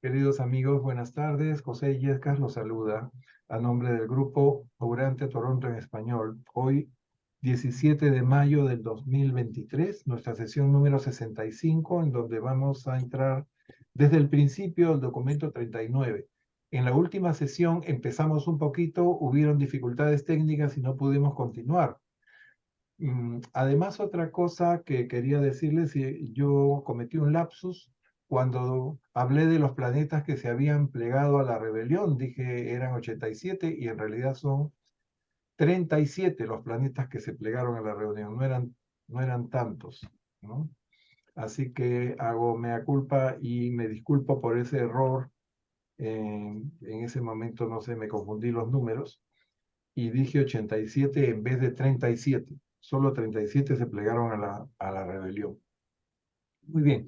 Queridos amigos, buenas tardes. José Yescas los saluda a nombre del grupo Obrante Toronto en español. Hoy, 17 de mayo del 2023, nuestra sesión número 65, en donde vamos a entrar desde el principio del documento 39. En la última sesión empezamos un poquito, hubieron dificultades técnicas y no pudimos continuar. Además, otra cosa que quería decirles, yo cometí un lapsus cuando hablé de los planetas que se habían plegado a la rebelión. Dije eran 87 y en realidad son 37 los planetas que se plegaron a la rebelión. No eran tantos, ¿no? Así que hago mea culpa y me disculpo por ese error. En ese momento, no sé, me confundí los números y dije 87 en vez de 37. Solo 37 se plegaron a la rebelión. Muy bien.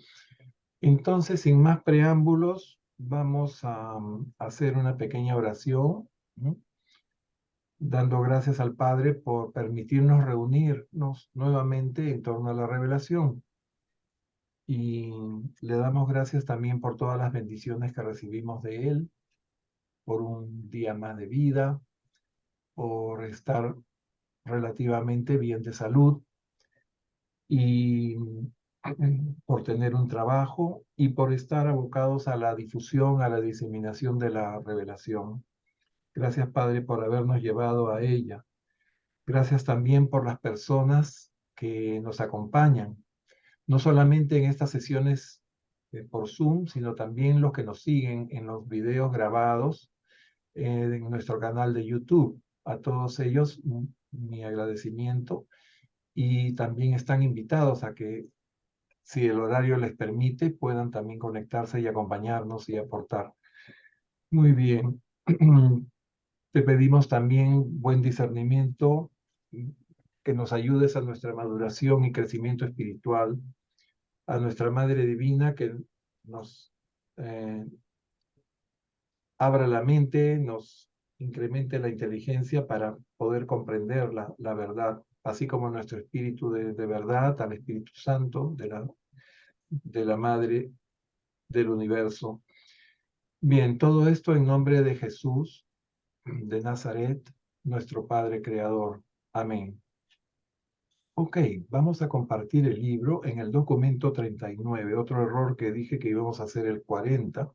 Entonces, sin más preámbulos, vamos a hacer una pequeña oración, ¿no? Dando gracias al Padre por permitirnos reunirnos nuevamente en torno a la revelación. Y le damos gracias también por todas las bendiciones que recibimos de Él, por un día más de vida, por estar relativamente bien de salud y por tener un trabajo y por estar abocados a la difusión, a la diseminación de la revelación. Gracias, Padre, por habernos llevado a ella. Gracias también por las personas que nos acompañan, no solamente en estas sesiones por Zoom, sino también los que nos siguen en los videos grabados en nuestro canal de YouTube. A todos ellos, mi agradecimiento. Y también están invitados a que, si el horario les permite, puedan también conectarse y acompañarnos y aportar. Muy bien. Te pedimos también buen discernimiento, que nos ayudes a nuestra maduración y crecimiento espiritual, a nuestra Madre Divina, que nos eh, abra la mente, nos incremente la inteligencia para poder comprender la verdad, así como nuestro espíritu de verdad, al Espíritu Santo de la Madre del Universo. Bien, todo esto en nombre de Jesús de Nazaret, nuestro Padre Creador. Amén. Ok, vamos a compartir el libro en el documento 39. Otro error que dije que íbamos a hacer el 40,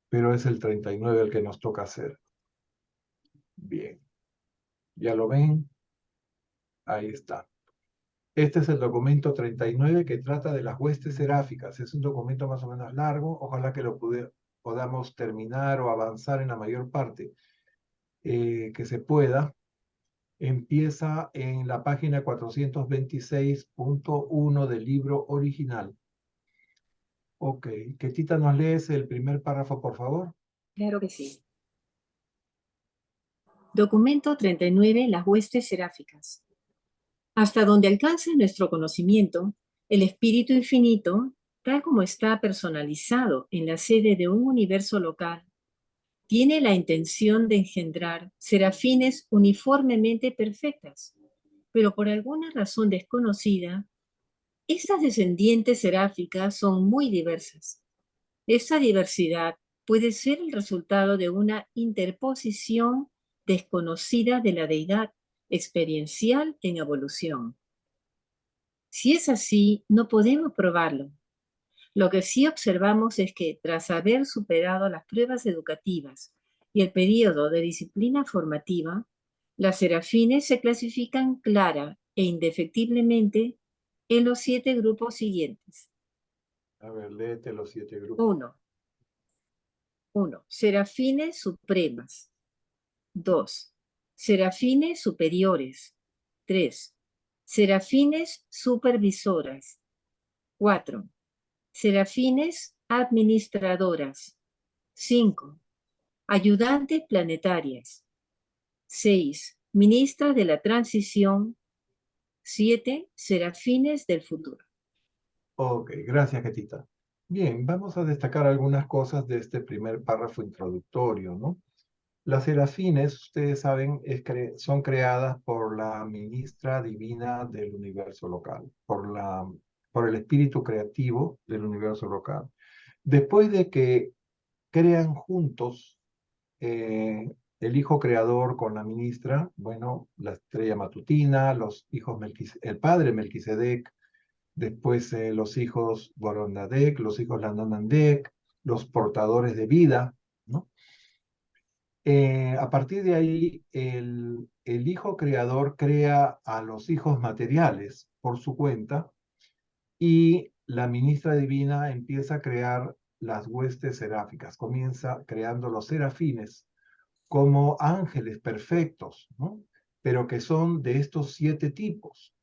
pero es el 39 el que nos toca hacer. Bien, ¿ya lo ven? Ahí está. Este es el documento 39 que trata de las huestes seráficas. Es un documento más o menos largo. Ojalá que lo podamos terminar o avanzar en la mayor parte que se pueda. Empieza en la página 426.1 del libro original. Ok, Ketita, ¿nos lees el primer párrafo, por favor? Claro que sí. Documento 39. Las huestes seráficas. Hasta donde alcance nuestro conocimiento, el Espíritu Infinito, tal como está personalizado en la sede de un universo local, tiene la intención de engendrar serafines uniformemente perfectas, pero por alguna razón desconocida, estas descendientes seráficas son muy diversas. Esta diversidad puede ser el resultado de una interposición desconocida de la deidad experiencial en evolución. Si es así, no podemos probarlo. Lo que sí observamos es que, tras haber superado las pruebas educativas y el periodo de disciplina formativa, las serafines se clasifican clara e indefectiblemente en los 7 grupos siguientes. A ver, léete los 7 grupos. 1. Serafines supremas. 2. Serafines superiores. 3. Serafines supervisoras. 4. Serafines administradoras. 5. Ayudantes planetarias. 6. Ministras de la transición. 7. Serafines del futuro. Ok, gracias, Ketita. Bien, vamos a destacar algunas cosas de este primer párrafo introductorio, ¿no? Las serafines, ustedes saben, son creadas por la ministra divina del universo local, por el espíritu creativo del universo local. Después de que crean juntos el hijo creador con la ministra, bueno, la estrella matutina, los hijos el padre Melquisedec, después los hijos Gorondadec, los hijos Landonandec, los portadores de vida, ¿no? A partir de ahí, el hijo creador crea a los hijos materiales por su cuenta y la ministra divina empieza a crear las huestes seráficas, comienza creando los serafines como ángeles perfectos, ¿no? Pero que son de estos 7 tipos.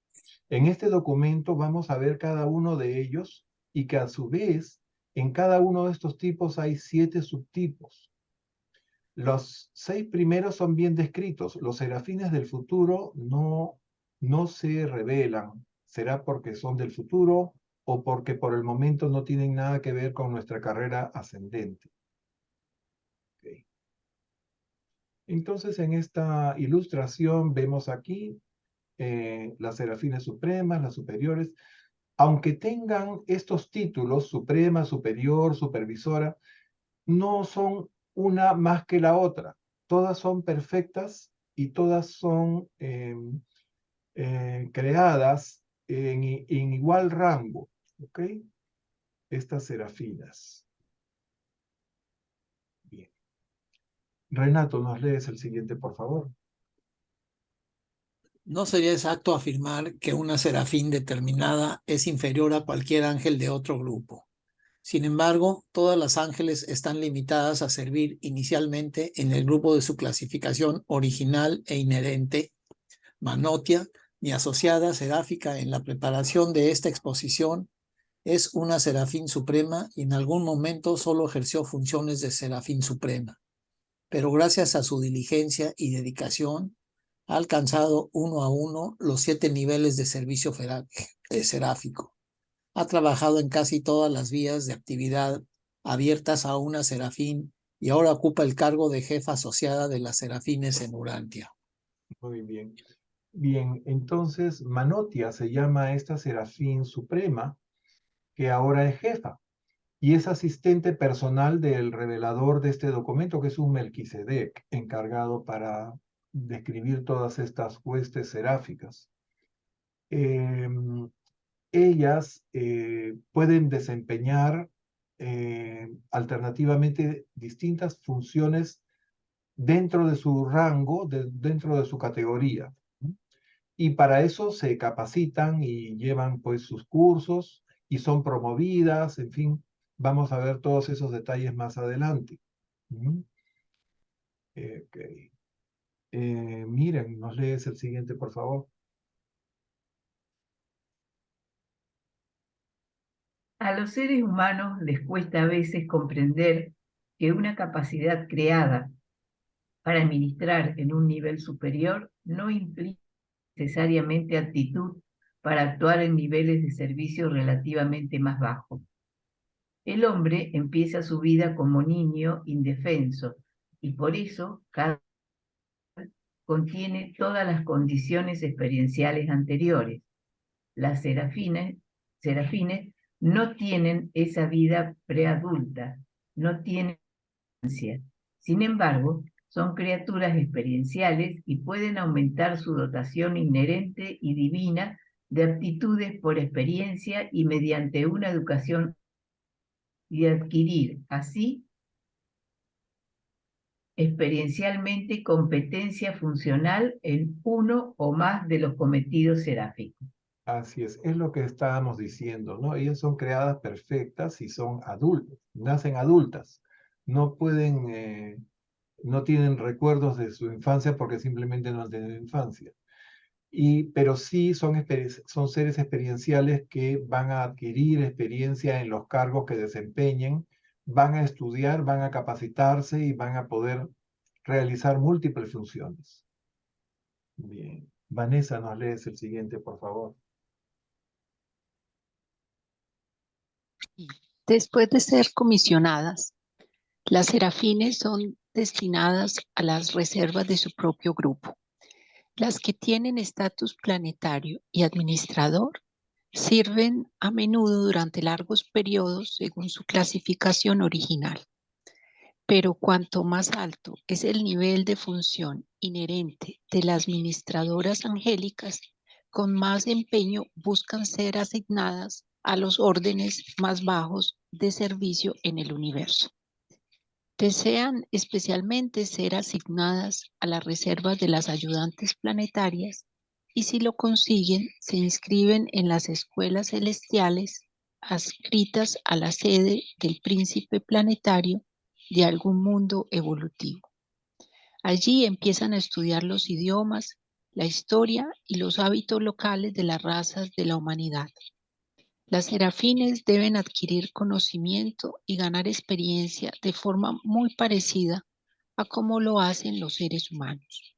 En este documento vamos a ver cada uno de ellos y que a su vez en cada uno de estos tipos hay 7 subtipos. Los 6 primeros son bien descritos. Los serafines del futuro no se revelan. ¿Será porque son del futuro o porque por el momento no tienen nada que ver con nuestra carrera ascendente? Okay. Entonces, en esta ilustración vemos aquí las serafines supremas, las superiores. Aunque tengan estos títulos, suprema, superior, supervisora, no son una más que la otra. Todas son perfectas y todas son creadas en igual rango. ¿Ok? Estas serafinas. Bien. Renato, ¿nos lees el siguiente, por favor? No sería exacto afirmar que una serafín determinada es inferior a cualquier ángel de otro grupo. Sin embargo, todas las ángeles están limitadas a servir inicialmente en el grupo de su clasificación original e inherente, Manotia, mi asociada seráfica en la preparación de esta exposición, es una serafín suprema y en algún momento solo ejerció funciones de serafín suprema. Pero gracias a su diligencia y dedicación, ha alcanzado uno a uno los 7 niveles de servicio seráfico. Ha trabajado en casi todas las vías de actividad abiertas a una serafín y ahora ocupa el cargo de jefa asociada de las serafines en Urantia. Muy bien. Bien, entonces Manotia se llama a esta serafín suprema, que ahora es jefa, y es asistente personal del revelador de este documento, que es un Melquisedec, encargado para describir todas estas huestes seráficas. Ellas pueden desempeñar alternativamente distintas funciones dentro de su rango, dentro de su categoría. Y para eso se capacitan y llevan pues sus cursos y son promovidas, en fin, vamos a ver todos esos detalles más adelante. Okay. Miren, nos lees el siguiente, por favor. A los seres humanos les cuesta a veces comprender que una capacidad creada para administrar en un nivel superior no implica necesariamente aptitud para actuar en niveles de servicio relativamente más bajos. El hombre empieza su vida como niño indefenso y por eso cada contiene todas las condiciones experienciales anteriores. Las serafines no tienen esa vida preadulta, no tienen ansia. Sin embargo, son criaturas experienciales y pueden aumentar su dotación inherente y divina de aptitudes por experiencia y mediante una educación y adquirir así experiencialmente competencia funcional en uno o más de los cometidos seráficos. Así es lo que estábamos diciendo, ¿no? Ellas son creadas perfectas y son adultas, nacen adultas, no pueden, no tienen recuerdos de su infancia porque simplemente no han tenido infancia. Pero sí son seres experienciales que van a adquirir experiencia en los cargos que desempeñen, van a estudiar, van a capacitarse y van a poder realizar múltiples funciones. Bien. Vanessa, nos lees el siguiente, por favor. Después de ser comisionadas, las serafines son destinadas a las reservas de su propio grupo. Las que tienen estatus planetario y administrador sirven a menudo durante largos periodos según su clasificación original. Pero cuanto más alto es el nivel de función inherente de las ministradoras angélicas, con más empeño buscan ser asignadas a los órdenes más bajos de servicio en el universo. Desean especialmente ser asignadas a las reservas de las ayudantes planetarias y si lo consiguen, se inscriben en las escuelas celestiales adscritas a la sede del príncipe planetario de algún mundo evolutivo. Allí empiezan a estudiar los idiomas, la historia y los hábitos locales de las razas de la humanidad. Las serafines deben adquirir conocimiento y ganar experiencia de forma muy parecida a como lo hacen los seres humanos.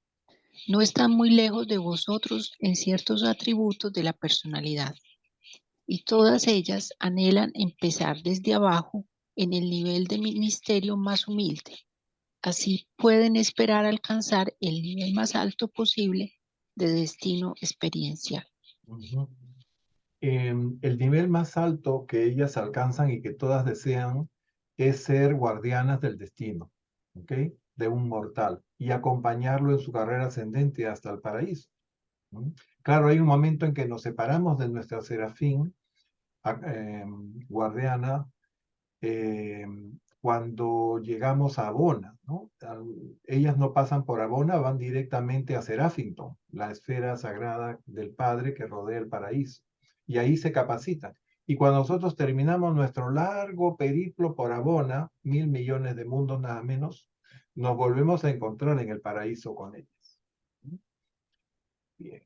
No están muy lejos de vosotros en ciertos atributos de la personalidad, y todas ellas anhelan empezar desde abajo en el nivel de ministerio más humilde. Así pueden esperar alcanzar el nivel más alto posible de destino experiencial. El nivel más alto que ellas alcanzan y que todas desean es ser guardianas del destino, ¿ok? De un mortal y acompañarlo en su carrera ascendente hasta el paraíso. Claro, hay un momento en que nos separamos de nuestra serafín guardiana cuando llegamos a Abona, ¿no? Ellas no pasan por Abona, van directamente a Seraphington, la esfera sagrada del Padre que rodea el paraíso. Y ahí se capacitan. Y cuando nosotros terminamos nuestro largo periplo por Abona, 1.000 millones de mundos nada menos, nos volvemos a encontrar en el paraíso con ellas. Bien.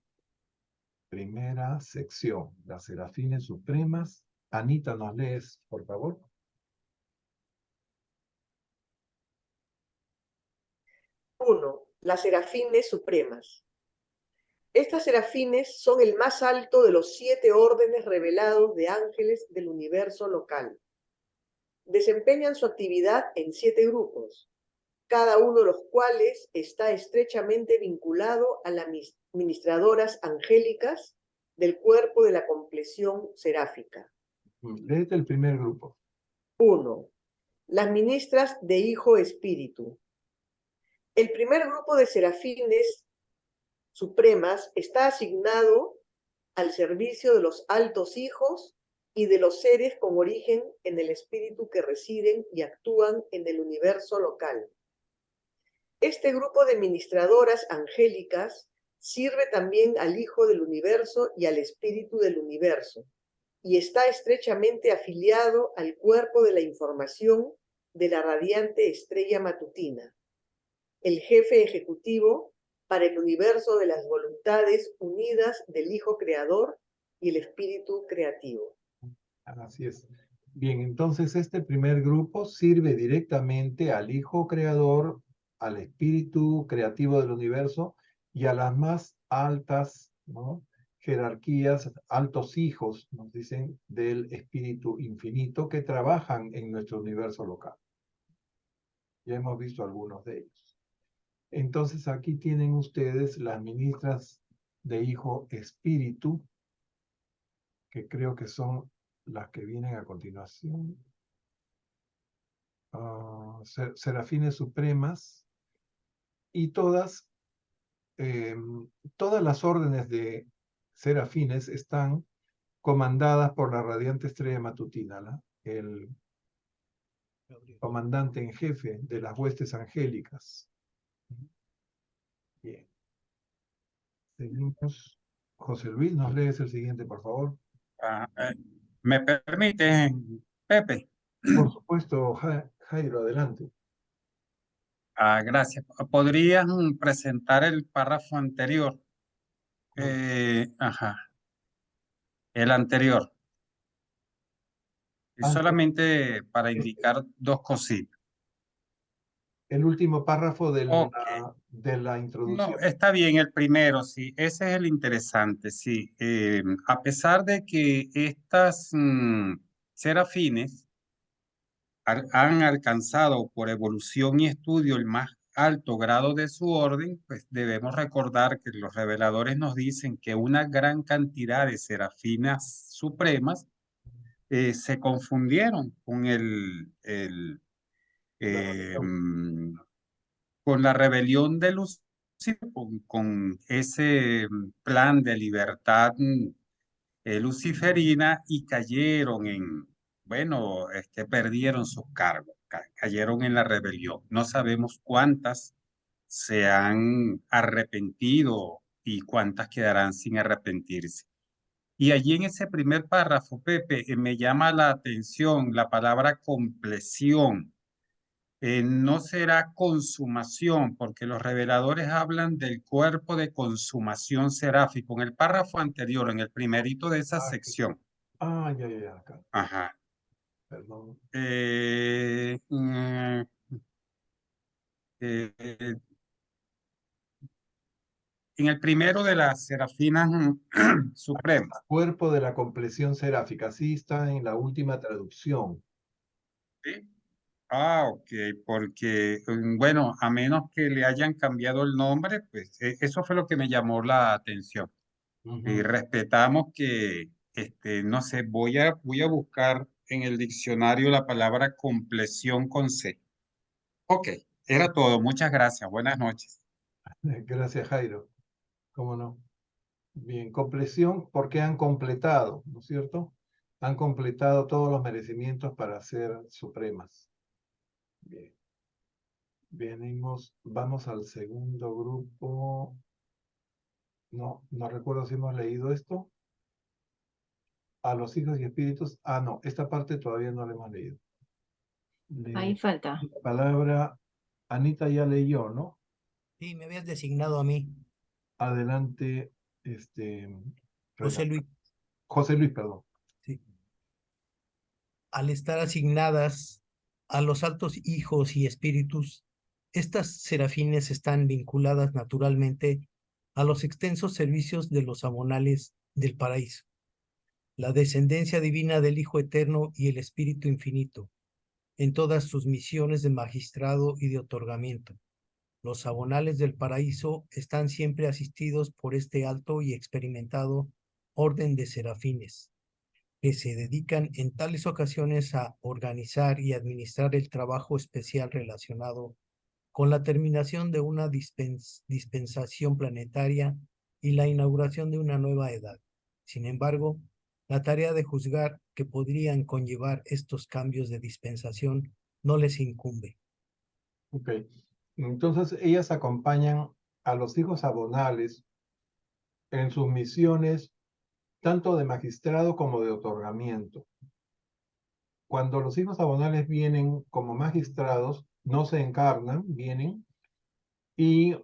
Primera sección, las serafines supremas. Anita, ¿nos lees, por favor? Las serafines supremas. Estas serafines son el más alto de los 7 órdenes revelados de ángeles del universo local. Desempeñan su actividad en 7 grupos, cada uno de los cuales está estrechamente vinculado a las ministradoras angélicas del cuerpo de la compleción seráfica. Léete el primer grupo. 1. Las ministras de Hijo Espíritu. El primer grupo de serafines supremas está asignado al servicio de los altos hijos y de los seres con origen en el espíritu que residen y actúan en el universo local. Este grupo de ministradoras angélicas sirve también al Hijo del Universo y al Espíritu del Universo, y está estrechamente afiliado al cuerpo de la información de la radiante estrella matutina, el jefe ejecutivo para el universo de las voluntades unidas del Hijo Creador y el Espíritu Creativo. Así es. Bien, entonces este primer grupo sirve directamente al Hijo Creador, al Espíritu Creativo del Universo y a las más altas, ¿no?, jerarquías, altos hijos, nos dicen, del Espíritu Infinito que trabajan en nuestro universo local. Ya hemos visto algunos de ellos. Entonces aquí tienen ustedes las ministras de Hijo Espíritu, que creo que son las que vienen a continuación. Serafines supremas, y todas las órdenes de serafines están comandadas por la radiante estrella matutina, ¿no?, el comandante en jefe de las huestes angélicas. Bien. Seguimos. José Luis, ¿nos lees el siguiente, por favor? ¿Me permite, Pepe? Por supuesto, Jairo, adelante. Gracias. ¿Podrías presentar el párrafo anterior? El anterior. Y solamente para indicar 2 cositas. El último párrafo de la No, introducción. está bien el primero, sí. Ese es el interesante, sí. A pesar de que estas serafines han alcanzado por evolución y estudio el más alto grado de su orden, pues debemos recordar que los reveladores nos dicen que una gran cantidad de serafinas supremas se confundieron con con la rebelión de Lucifer, con ese plan de libertad luciferina, y cayeron bueno, perdieron sus cargos, cayeron en la rebelión. No sabemos cuántas se han arrepentido y cuántas quedarán sin arrepentirse. Y allí en ese primer párrafo, Pepe, me llama la atención la palabra compleción. No será consumación, porque los reveladores hablan del cuerpo de consumación seráfico. En el párrafo anterior, en el primerito de esa sección. Ya, acá. Ajá. Perdón. En el primero de las serafinas supremas. Cuerpo de la compleción seráfica, sí está en la última traducción. ¿Sí? Ok, porque, bueno, a menos que le hayan cambiado el nombre, pues eso fue lo que me llamó la atención. Y respetamos que, no sé, voy a buscar en el diccionario la palabra compleción con C. Ok, era todo. Muchas gracias. Buenas noches. Gracias, Jairo. ¿Cómo no? Bien, compleción, porque han completado, ¿no es cierto? Han completado todos los merecimientos para ser supremas. Bien. Vamos al segundo grupo. No recuerdo si hemos leído esto. A los hijos y espíritus. No, esta parte todavía no la hemos leído. Ahí falta. La palabra, Anita ya leyó, ¿no? Sí, me habías designado a mí. Adelante, José Luis. José Luis, perdón. Sí. Al estar asignadas a los altos hijos y espíritus, estas serafines están vinculadas naturalmente a los extensos servicios de los amonales del paraíso, la descendencia divina del Hijo Eterno y el Espíritu Infinito, en todas sus misiones de magistrado y de otorgamiento. Los abonales del paraíso están siempre asistidos por este alto y experimentado orden de serafines, que se dedican en tales ocasiones a organizar y administrar el trabajo especial relacionado con la terminación de una dispensación planetaria y la inauguración de una nueva edad. Sin embargo, la tarea de juzgar que podrían conllevar estos cambios de dispensación no les incumbe. Ok. Entonces, ellas acompañan a los hijos abonales en sus misiones, tanto de magistrado como de otorgamiento. Cuando los hijos abonales vienen como magistrados, no se encarnan, vienen y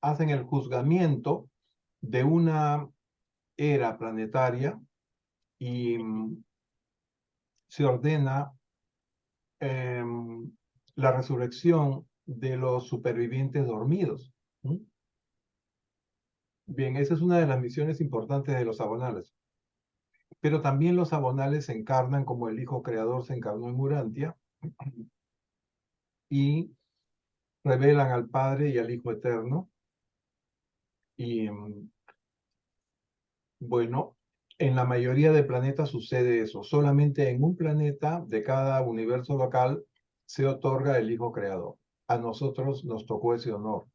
hacen el juzgamiento de una era planetaria y se ordena la resurrección de los supervivientes dormidos. Bien, esa es una de las misiones importantes de los abonales. Pero también los abonales se encarnan como el Hijo Creador se encarnó en Urantia y revelan al Padre y al Hijo Eterno. Y bueno, en la mayoría de planetas sucede eso. Solamente en un planeta de cada universo local se otorga el Hijo Creador. A nosotros nos tocó ese honor.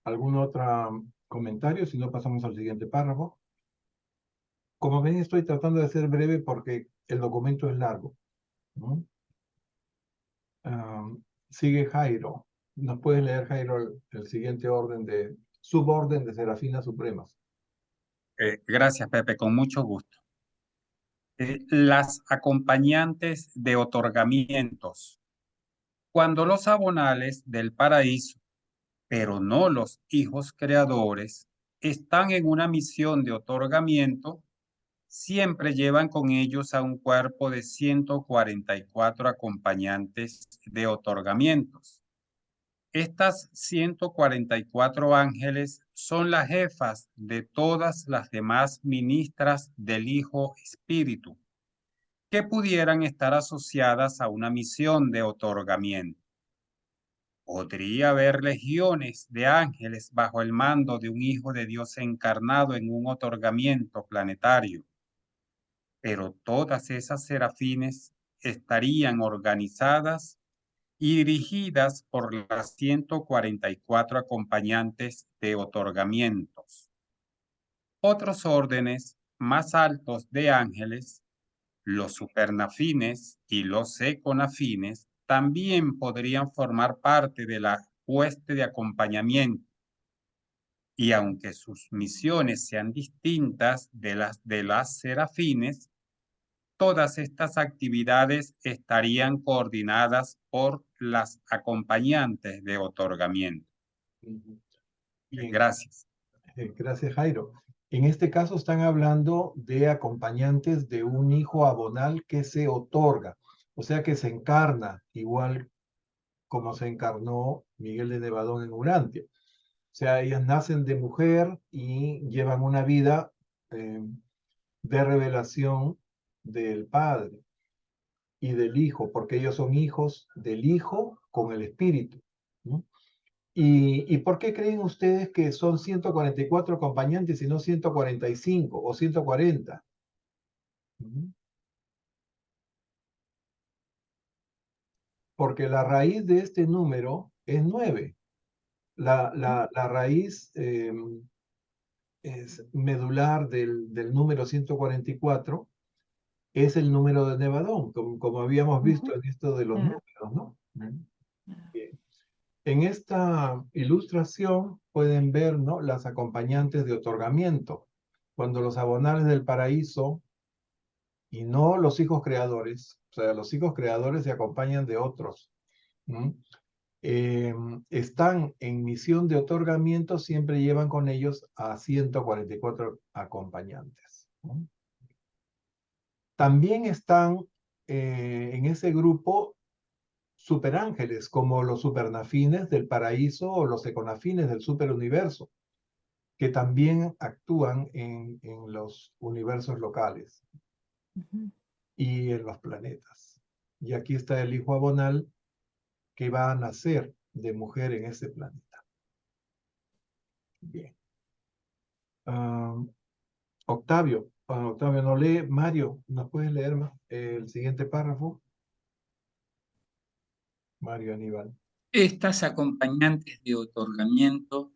¿Algún otro comentario? Si no, pasamos al siguiente párrafo. Como ven, estoy tratando de ser breve porque el documento es largo, ¿no? Sigue Jairo. ¿Nos puedes leer, Jairo, el siguiente suborden de serafinas supremas? Gracias, Pepe, con mucho gusto. Las acompañantes de otorgamientos. Cuando los abonales del paraíso, pero no los hijos creadores, están en una misión de otorgamiento, siempre llevan con ellos a un cuerpo de 144 acompañantes de otorgamientos. Estas 144 ángeles son las jefas de todas las demás ministras del Hijo Espíritu, que pudieran estar asociadas a una misión de otorgamiento. Podría haber legiones de ángeles bajo el mando de un Hijo de Dios encarnado en un otorgamiento planetario, pero todas esas serafines estarían organizadas y dirigidas por las 144 acompañantes de otorgamientos. Otros órdenes más altos de ángeles, los supernafines y los econafines, también podrían formar parte de la hueste de acompañamiento. Y aunque sus misiones sean distintas de las serafines, todas estas actividades estarían coordinadas por las acompañantes de otorgamiento. Bien. Gracias. Gracias, Jairo. En este caso están hablando de acompañantes de un hijo abonal que se otorga, o sea que se encarna igual como se encarnó Miguel de Nevadón en Urantia. O sea, ellas nacen de mujer y llevan una vida de revelación del Padre y del Hijo, porque ellos son hijos del Hijo con el Espíritu, ¿no? ¿Y por qué creen ustedes que son 144 acompañantes y no 145 o 140? Porque la raíz de este número es 9. La raíz es medular del número 144 es el número de Nevadón, como habíamos visto en esto de los números, ¿no? Bien. En esta ilustración pueden ver, ¿no?, las acompañantes de otorgamiento. Cuando los abonales del paraíso, y no los hijos creadores, o sea, los hijos creadores se acompañan de otros, están en misión de otorgamiento, siempre llevan con ellos a 144 acompañantes. También están en ese grupo superángeles, como los supernafines del paraíso o los econafines del superuniverso, que también actúan en los universos locales y en los planetas. Y aquí está el hijo abonal que va a nacer de mujer en ese planeta. Bien. Octavio no lee. Mario, ¿nos puedes leer el siguiente párrafo? Mario Aníbal. Estas acompañantes de otorgamiento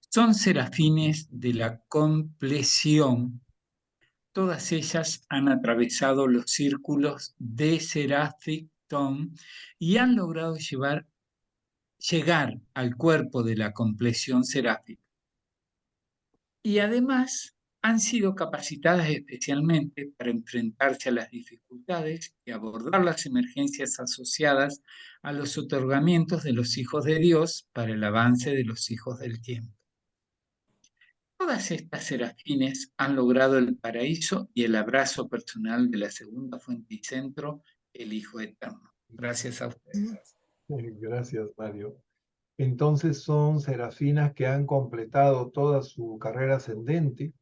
son serafines de la compleción. Todas ellas han atravesado los círculos de Seraficton y han logrado llegar al cuerpo de la compleción seráfica. Y además han sido capacitadas especialmente para enfrentarse a las dificultades y abordar las emergencias asociadas a los otorgamientos de los hijos de Dios para el avance de los hijos del tiempo. Todas estas serafines han logrado el paraíso y el abrazo personal de la segunda fuente y centro, el Hijo Eterno. Gracias a ustedes. Gracias, Mario. Entonces son serafinas que han completado toda su carrera ascendente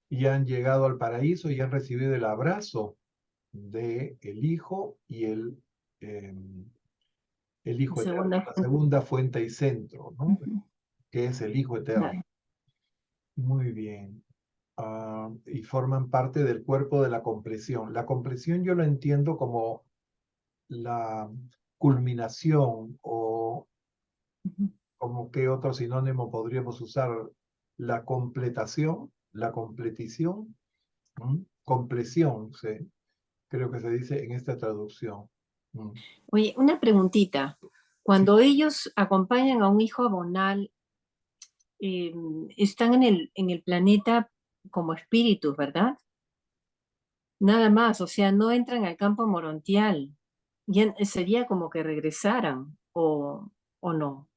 y han llegado al paraíso y han recibido el abrazo del Hijo y el Hijo Eterno, la segunda fuente y centro, ¿no? Que es el Hijo Eterno. Claro. Muy bien. Y forman parte del cuerpo de la compleción. La compleción yo lo entiendo como la culminación o como que otro sinónimo podríamos usar, la completación, la completición, compleción, sí, creo que se dice en esta traducción. Oye, una preguntita. Cuando ellos acompañan a un hijo abonal, están en el planeta como espíritus, ¿verdad? Nada más, o sea, no entran al campo morontial. Ya sería como que regresaran, o no.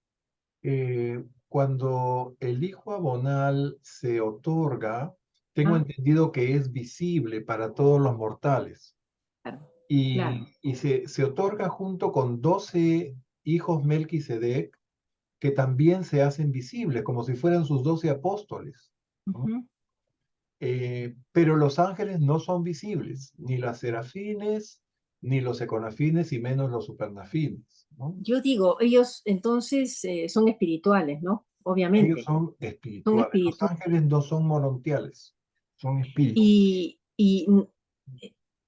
Cuando el hijo abonal se otorga, tengo entendido que es visible para todos los mortales. Claro, Y, claro. y se otorga junto con 12 hijos Melquisedec que también se hacen visibles, como si fueran sus 12 apóstoles, ¿no? Pero los ángeles no son visibles, ni las serafines, ni los econafines, y menos los supernafines, ¿no? Yo digo, ellos entonces son espirituales, ¿no? Obviamente. Ellos son espirituales. Los ángeles no son morontiales, son espíritus.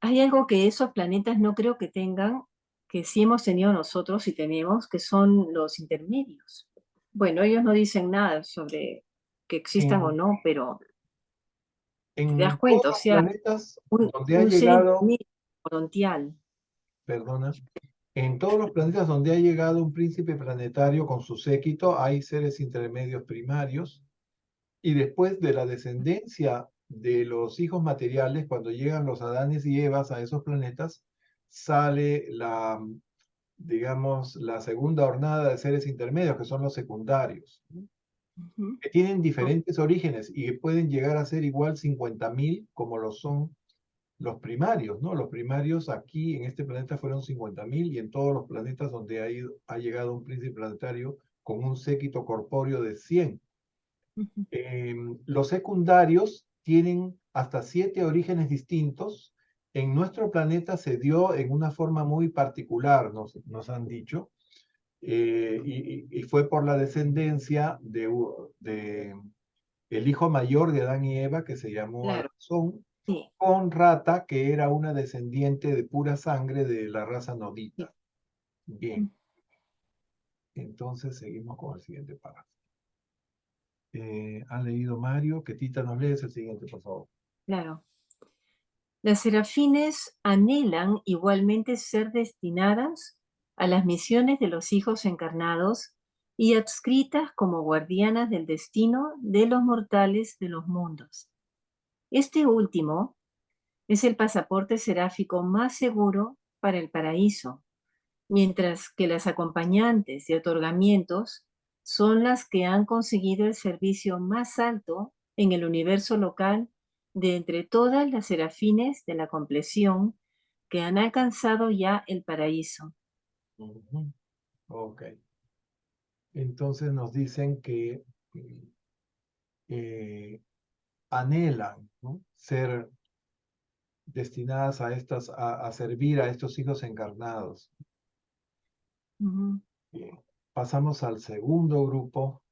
hay algo que esos planetas no creo que tengan, que sí hemos tenido nosotros y tenemos, que son los intermedios. Bueno, ellos no dicen nada sobre que existan o En, no, pero te das en todos cuenta, o los sea, planetas un, donde ha un ser llegado, intermedio, frontal. perdona, en todos los planetas donde ha llegado un príncipe planetario con su séquito, hay seres intermedios primarios, y después de la descendencia de los hijos materiales, cuando llegan los Adanes y Evas a esos planetas, sale la, digamos, la segunda hornada de seres intermedios, que son los secundarios, ¿no? Ujú. Que tienen diferentes orígenes y que pueden llegar a ser igual 50.000 como lo son los primarios, ¿no? Los primarios aquí en este planeta fueron 50.000 y en todos los planetas donde ha llegado un príncipe planetario con un séquito corpóreo de 100. Ujú. Los secundarios tienen hasta 7 orígenes distintos. En nuestro planeta se dio en una forma muy particular, nos han dicho, y fue por la descendencia de el hijo mayor de Adán y Eva, que se llamó Claro, Adán, sí, con Rata, que era una descendiente de pura sangre de la raza sí. nodita. Bien, entonces seguimos con el siguiente párrafo. ¿Han leído Mario? Que Tita nos lees el siguiente, por favor. Claro. Las serafines anhelan igualmente ser destinadas a las misiones de los hijos encarnados y adscritas como guardianas del destino de los mortales de los mundos. Este último es el pasaporte seráfico más seguro para el paraíso, mientras que las acompañantes de otorgamientos son las que han conseguido el servicio más alto en el universo local de entre todas las serafines de la compleción que han alcanzado ya el paraíso. Ujú. Ok. Entonces nos dicen que eh, anhelan, ¿no?, ser destinadas a servir a estos hijos encarnados. Ujú. Bien. Pasamos al segundo grupo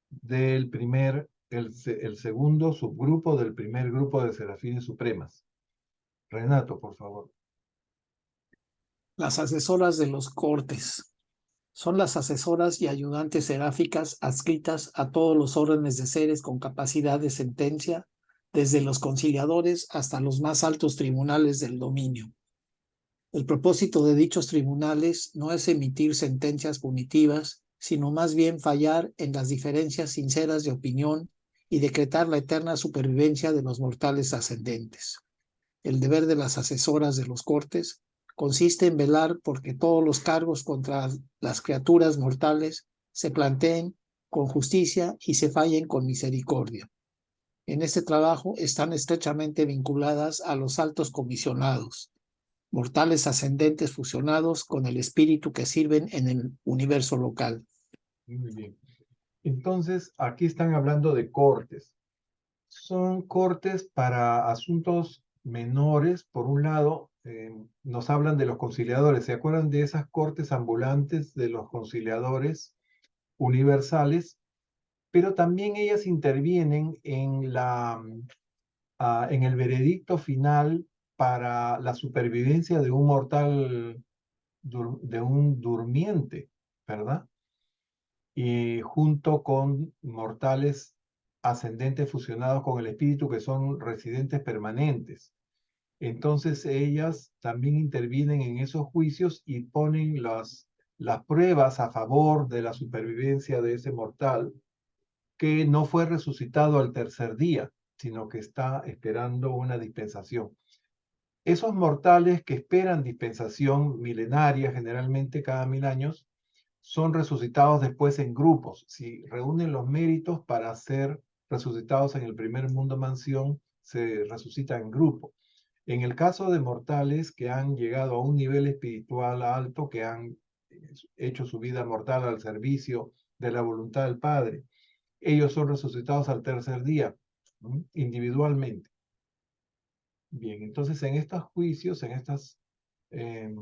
del primer, el segundo subgrupo del primer grupo de serafines supremas. Renato, por favor. Las asesoras de los cortes. Son las asesoras y ayudantes seráficas adscritas a todos los órdenes de seres con capacidad de sentencia, desde los conciliadores hasta los más altos tribunales del dominio. El propósito de dichos tribunales no es emitir sentencias punitivas, sino más bien fallar en las diferencias sinceras de opinión y decretar la eterna supervivencia de los mortales ascendentes. El deber de las asesoras de los cortes consiste en velar porque todos los cargos contra las criaturas mortales se planteen con justicia y se fallen con misericordia. En este trabajo están estrechamente vinculadas a los altos comisionados, mortales ascendentes fusionados con el espíritu que sirven en el universo local. Muy bien. Entonces, aquí están hablando de cortes. Son cortes para asuntos menores. Por un lado, nos hablan de los conciliadores. ¿Se acuerdan de esas cortes ambulantes de los conciliadores universales? Pero también ellas intervienen en el veredicto final para la supervivencia de un mortal, de un durmiente, ¿verdad? Y junto con mortales ascendentes fusionados con el espíritu que son residentes permanentes. Entonces ellas también intervienen en esos juicios y ponen las pruebas a favor de la supervivencia de ese mortal que no fue resucitado al tercer día, sino que está esperando una dispensación. Esos mortales que esperan dispensación milenaria, generalmente cada 1000 años, son resucitados después en grupos. Si reúnen los méritos para ser resucitados en el primer mundo mansión, se resucita en grupo. En el caso de mortales que han llegado a un nivel espiritual alto, que han hecho su vida mortal al servicio de la voluntad del Padre, ellos son resucitados al tercer día, ¿no?, individualmente. Bien, entonces en estos juicios, en estas eh,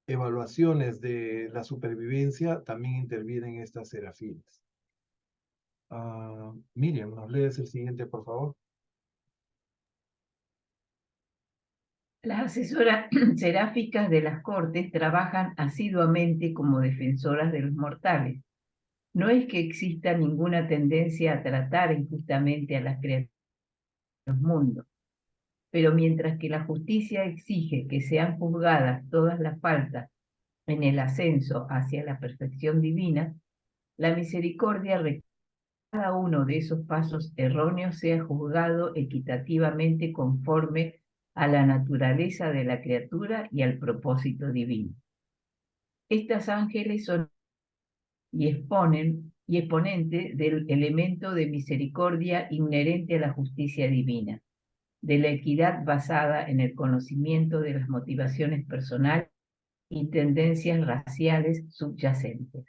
evaluaciones de la supervivencia, también intervienen estas serafines. Miriam, ¿nos lees el siguiente, por favor? Las asesoras seráficas de las cortes trabajan asiduamente como defensoras de los mortales. No es que exista ninguna tendencia a tratar injustamente a las criaturas de los mundos, pero mientras que la justicia exige que sean juzgadas todas las faltas en el ascenso hacia la perfección divina, la misericordia requiere que cada uno de esos pasos erróneos sea juzgado equitativamente conforme a la naturaleza de la criatura y al propósito divino. Estas ángeles son y exponente del elemento de misericordia inherente a la justicia divina, de la equidad basada en el conocimiento de las motivaciones personales y tendencias raciales subyacentes.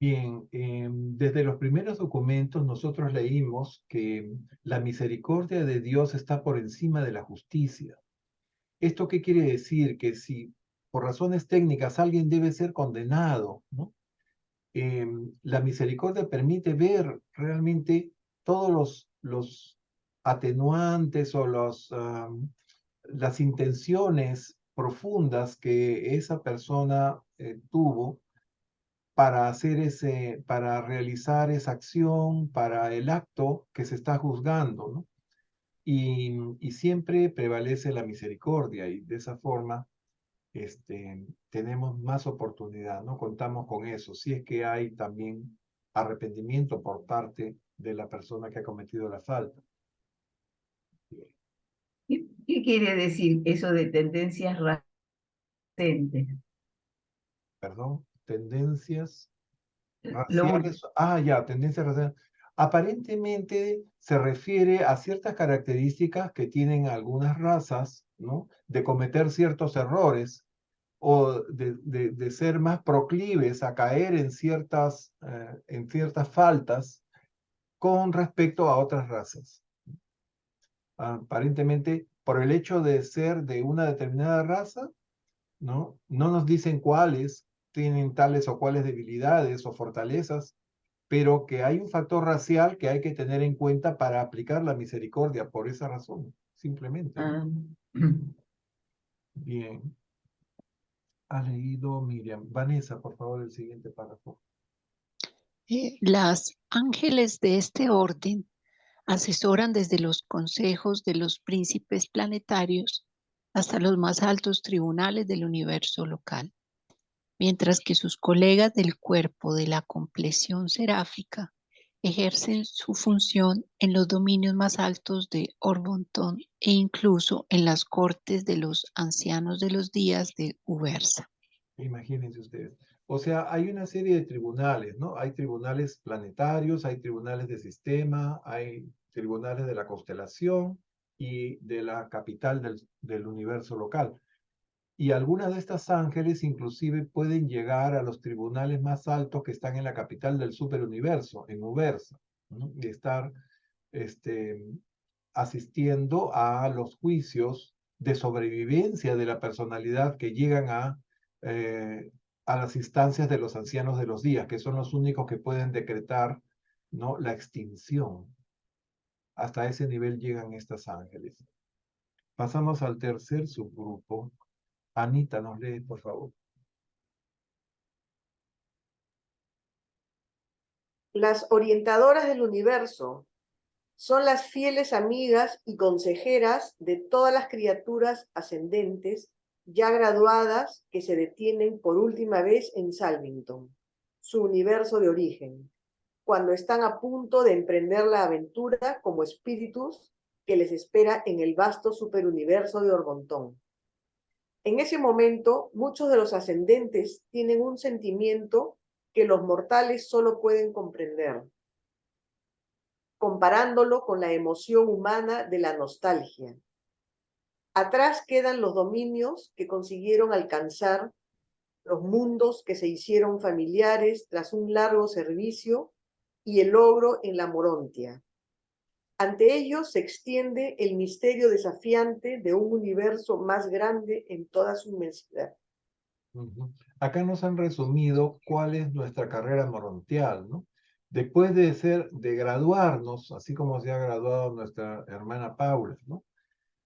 Bien, desde los primeros documentos nosotros leímos que la misericordia de Dios está por encima de la justicia. ¿Esto qué quiere decir? Que si por razones técnicas alguien debe ser condenado, ¿no? La misericordia permite ver realmente todos los atenuantes o las intenciones profundas que esa persona tuvo para para realizar esa acción, para el acto que se está juzgando, ¿no? Y siempre prevalece la misericordia y de esa forma tenemos más oportunidad, ¿no? Contamos con eso, si es que hay también arrepentimiento por parte de la persona que ha cometido la falta. ¿Qué quiere decir eso de tendencias raciales? Perdón, tendencias Lo raciales. Ya, tendencias raciales. Aparentemente se refiere a ciertas características que tienen algunas razas, ¿no? De cometer ciertos errores o de ser más proclives a caer en ciertas faltas con respecto a otras razas. Aparentemente, por el hecho de ser de una determinada raza, ¿no? No nos dicen cuáles tienen tales o cuáles debilidades o fortalezas, pero que hay un factor racial que hay que tener en cuenta para aplicar la misericordia por esa razón, simplemente. Bien. Ha leído Miriam. Vanessa, por favor, el siguiente párrafo. Las ángeles de este orden asesoran desde los consejos de los príncipes planetarios hasta los más altos tribunales del universo local, mientras que sus colegas del cuerpo de la compleción seráfica ejercen su función en los dominios más altos de Orbontón e incluso en las cortes de los ancianos de los días de Ubersa. Imagínense ustedes. O sea, hay una serie de tribunales, ¿no? Hay tribunales planetarios, hay tribunales de sistema, hay tribunales de la constelación y de la capital del universo local. Y algunas de estas ángeles inclusive pueden llegar a los tribunales más altos que están en la capital del superuniverso, en Ubersa, ¿no? Y estar asistiendo a los juicios de sobrevivencia de la personalidad que llegan a las instancias de los ancianos de los días, que son los únicos que pueden decretar, ¿no? La extinción. Hasta ese nivel llegan estas ángeles. Pasamos al tercer subgrupo. Anita, nos lee, por favor. Las orientadoras del universo son las fieles amigas y consejeras de todas las criaturas ascendentes ya graduadas que se detienen por última vez en Salvington, su universo de origen, cuando están a punto de emprender la aventura como espíritus que les espera en el vasto superuniverso de Orbontón. En ese momento, muchos de los ascendentes tienen un sentimiento que los mortales solo pueden comprender, comparándolo con la emoción humana de la nostalgia. Atrás quedan los dominios que consiguieron alcanzar, los mundos que se hicieron familiares tras un largo servicio y el logro en la Morontia. Ante ellos se extiende el misterio desafiante de un universo más grande en toda su inmensidad. Acá nos han resumido cuál es nuestra carrera morontial, ¿no? Después de graduarnos, así como se ha graduado nuestra hermana Paula, ¿no?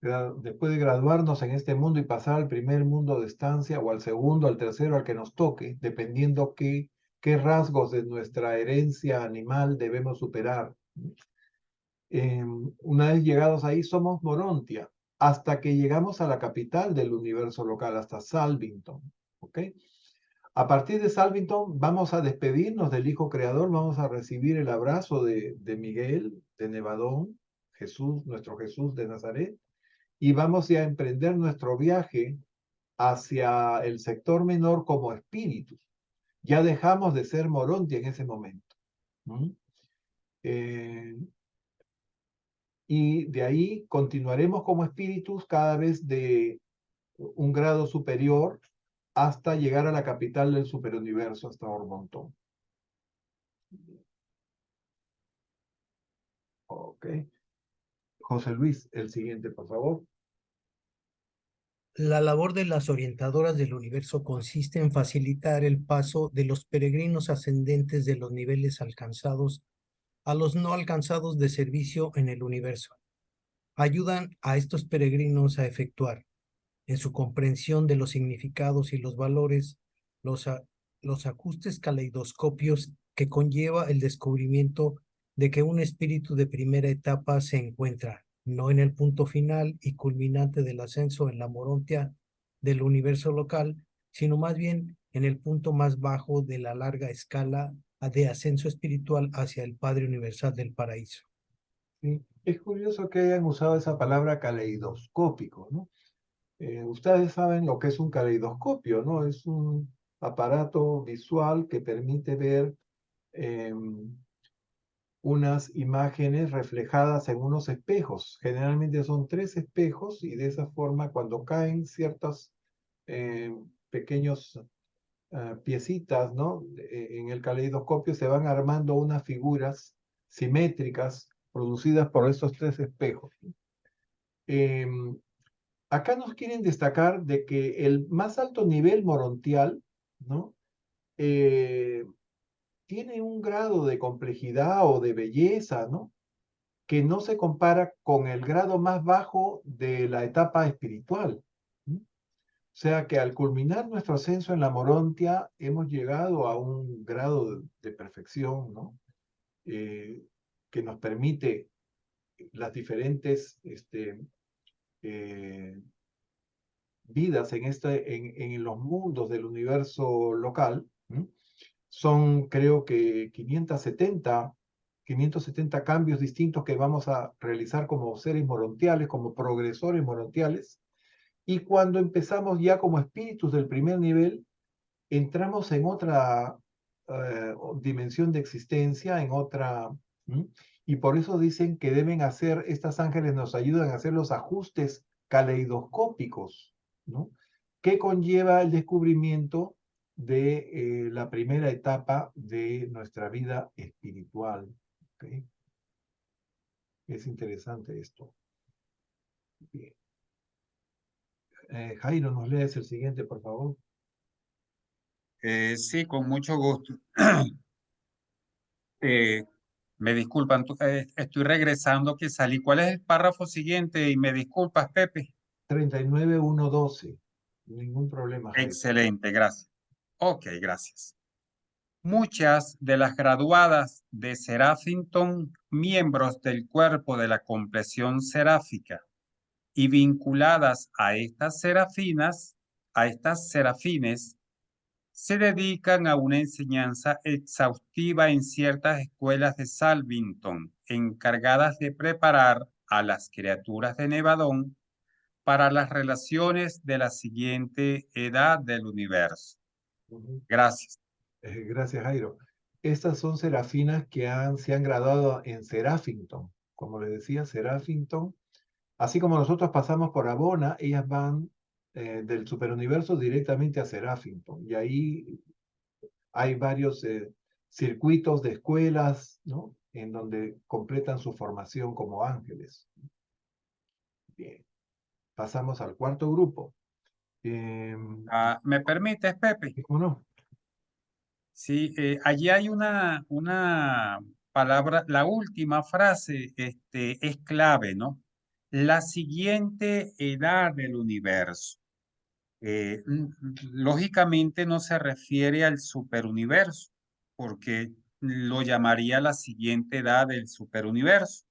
Después de graduarnos en este mundo y pasar al primer mundo de estancia o al segundo, al tercero, al que nos toque, dependiendo qué rasgos de nuestra herencia animal debemos superar. Una vez llegados ahí, somos Morontia, hasta que llegamos a la capital del universo local, hasta Salvington. ¿Ok? A partir de Salvington vamos a despedirnos del Hijo Creador, vamos a recibir el abrazo de Miguel, de Nevadón, Jesús, nuestro Jesús de Nazaret, y vamos a emprender nuestro viaje hacia el sector menor como espíritus. Ya dejamos de ser Morontia en ese momento. Y de ahí continuaremos como espíritus cada vez de un grado superior hasta llegar a la capital del superuniverso, hasta Ormontón. Ok. José Luis, el siguiente, por favor. La labor de las orientadoras del universo consiste en facilitar el paso de los peregrinos ascendentes de los niveles alcanzados a los no alcanzados de servicio en el universo. Ayudan a estos peregrinos a efectuar, en su comprensión de los significados y los valores, los ajustes caleidoscopios que conlleva el descubrimiento de que un espíritu de primera etapa se encuentra, no en el punto final y culminante del ascenso en la morontia del universo local, sino más bien en el punto más bajo de la larga escala de ascenso espiritual hacia el Padre Universal del Paraíso. Sí. Es curioso que hayan usado esa palabra caleidoscópico, ¿no? Ustedes saben lo que es un caleidoscopio, ¿no? Es un aparato visual que permite ver unas imágenes reflejadas en unos espejos. Generalmente son 3 espejos y de esa forma cuando caen ciertos pequeños piecitas, ¿no? En el caleidoscopio se van armando unas figuras simétricas producidas por esos 3 espejos. Acá nos quieren destacar de que el más alto nivel morontial, ¿no? Tiene un grado de complejidad o de belleza, ¿no? Que no se compara con el grado más bajo de la etapa espiritual. O sea que al culminar nuestro ascenso en la morontia, hemos llegado a un grado de perfección, ¿no? Que nos permite las diferentes vidas en los mundos del universo local. Son, creo que 570 cambios distintos que vamos a realizar como seres morontiales, como progresores morontiales. Y cuando empezamos ya como espíritus del primer nivel, entramos en otra dimensión de existencia, en otra... Y por eso dicen que deben hacer, estas ángeles nos ayudan a hacer los ajustes caleidoscópicos, ¿no? Que conlleva el descubrimiento de la primera etapa de nuestra vida espiritual. ¿Okay? Es interesante esto. Bien. Jairo, ¿nos lees el siguiente, por favor? Sí, con mucho gusto. Me disculpan, estoy regresando que salí. ¿Cuál es el párrafo siguiente? Y me disculpas, Pepe. 39.1.12. Ningún problema, Jairo. Excelente, gracias. Ok, gracias. Muchas de las graduadas de Serafington, miembros del cuerpo de la compleción seráfica y vinculadas a estas serafines, se dedican a una enseñanza exhaustiva en ciertas escuelas de Salvington, encargadas de preparar a las criaturas de Nevadón para las relaciones de la siguiente edad del universo. Gracias. Gracias, Jairo. Estas son serafinas que se han graduado en Serafington. Como les decía, Serafington. Así como nosotros pasamos por Abona, ellas van del superuniverso directamente a Serafington. Y ahí hay varios circuitos de escuelas, ¿no? En donde completan su formación como ángeles. Bien. Pasamos al cuarto grupo. ¿Me permites, Pepe? ¿Cómo no? Sí, allí hay una palabra, la última frase es clave, ¿no? la siguiente edad del universo. Lógicamente no se refiere al superuniverso, porque lo llamaría la siguiente edad del superuniverso.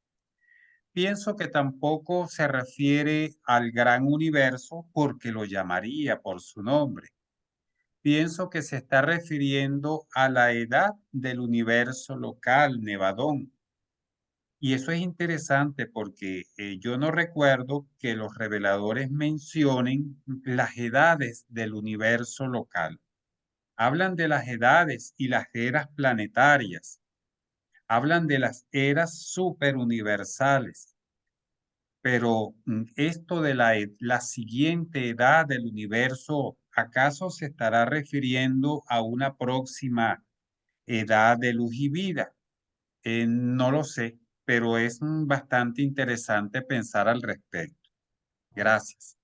Pienso que tampoco se refiere al gran universo, porque lo llamaría por su nombre. Pienso que se está refiriendo a la edad del universo local, Nevadón. Y eso es interesante porque yo no recuerdo que los reveladores mencionen las edades del universo local. Hablan de las edades y las eras planetarias. Hablan de las eras superuniversales. Pero esto de la siguiente edad del universo, ¿acaso se estará refiriendo a una próxima edad de luz y vida? No lo sé, pero es bastante interesante pensar al respecto. Gracias.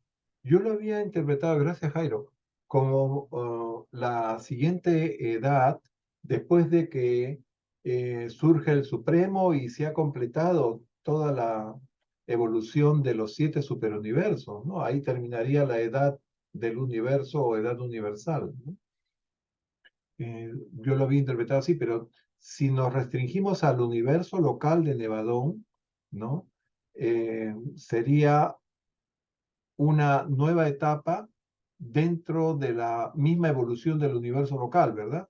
Yo lo había interpretado, gracias Jairo, como la siguiente edad después de que surge el Supremo y se ha completado toda la evolución de los 7 superuniversos, ¿no? Ahí terminaría la edad del universo o edad universal, ¿no? Yo lo había interpretado así, pero si nos restringimos al universo local de Nevadón, ¿no? Sería una nueva etapa dentro de la misma evolución del universo local, ¿verdad?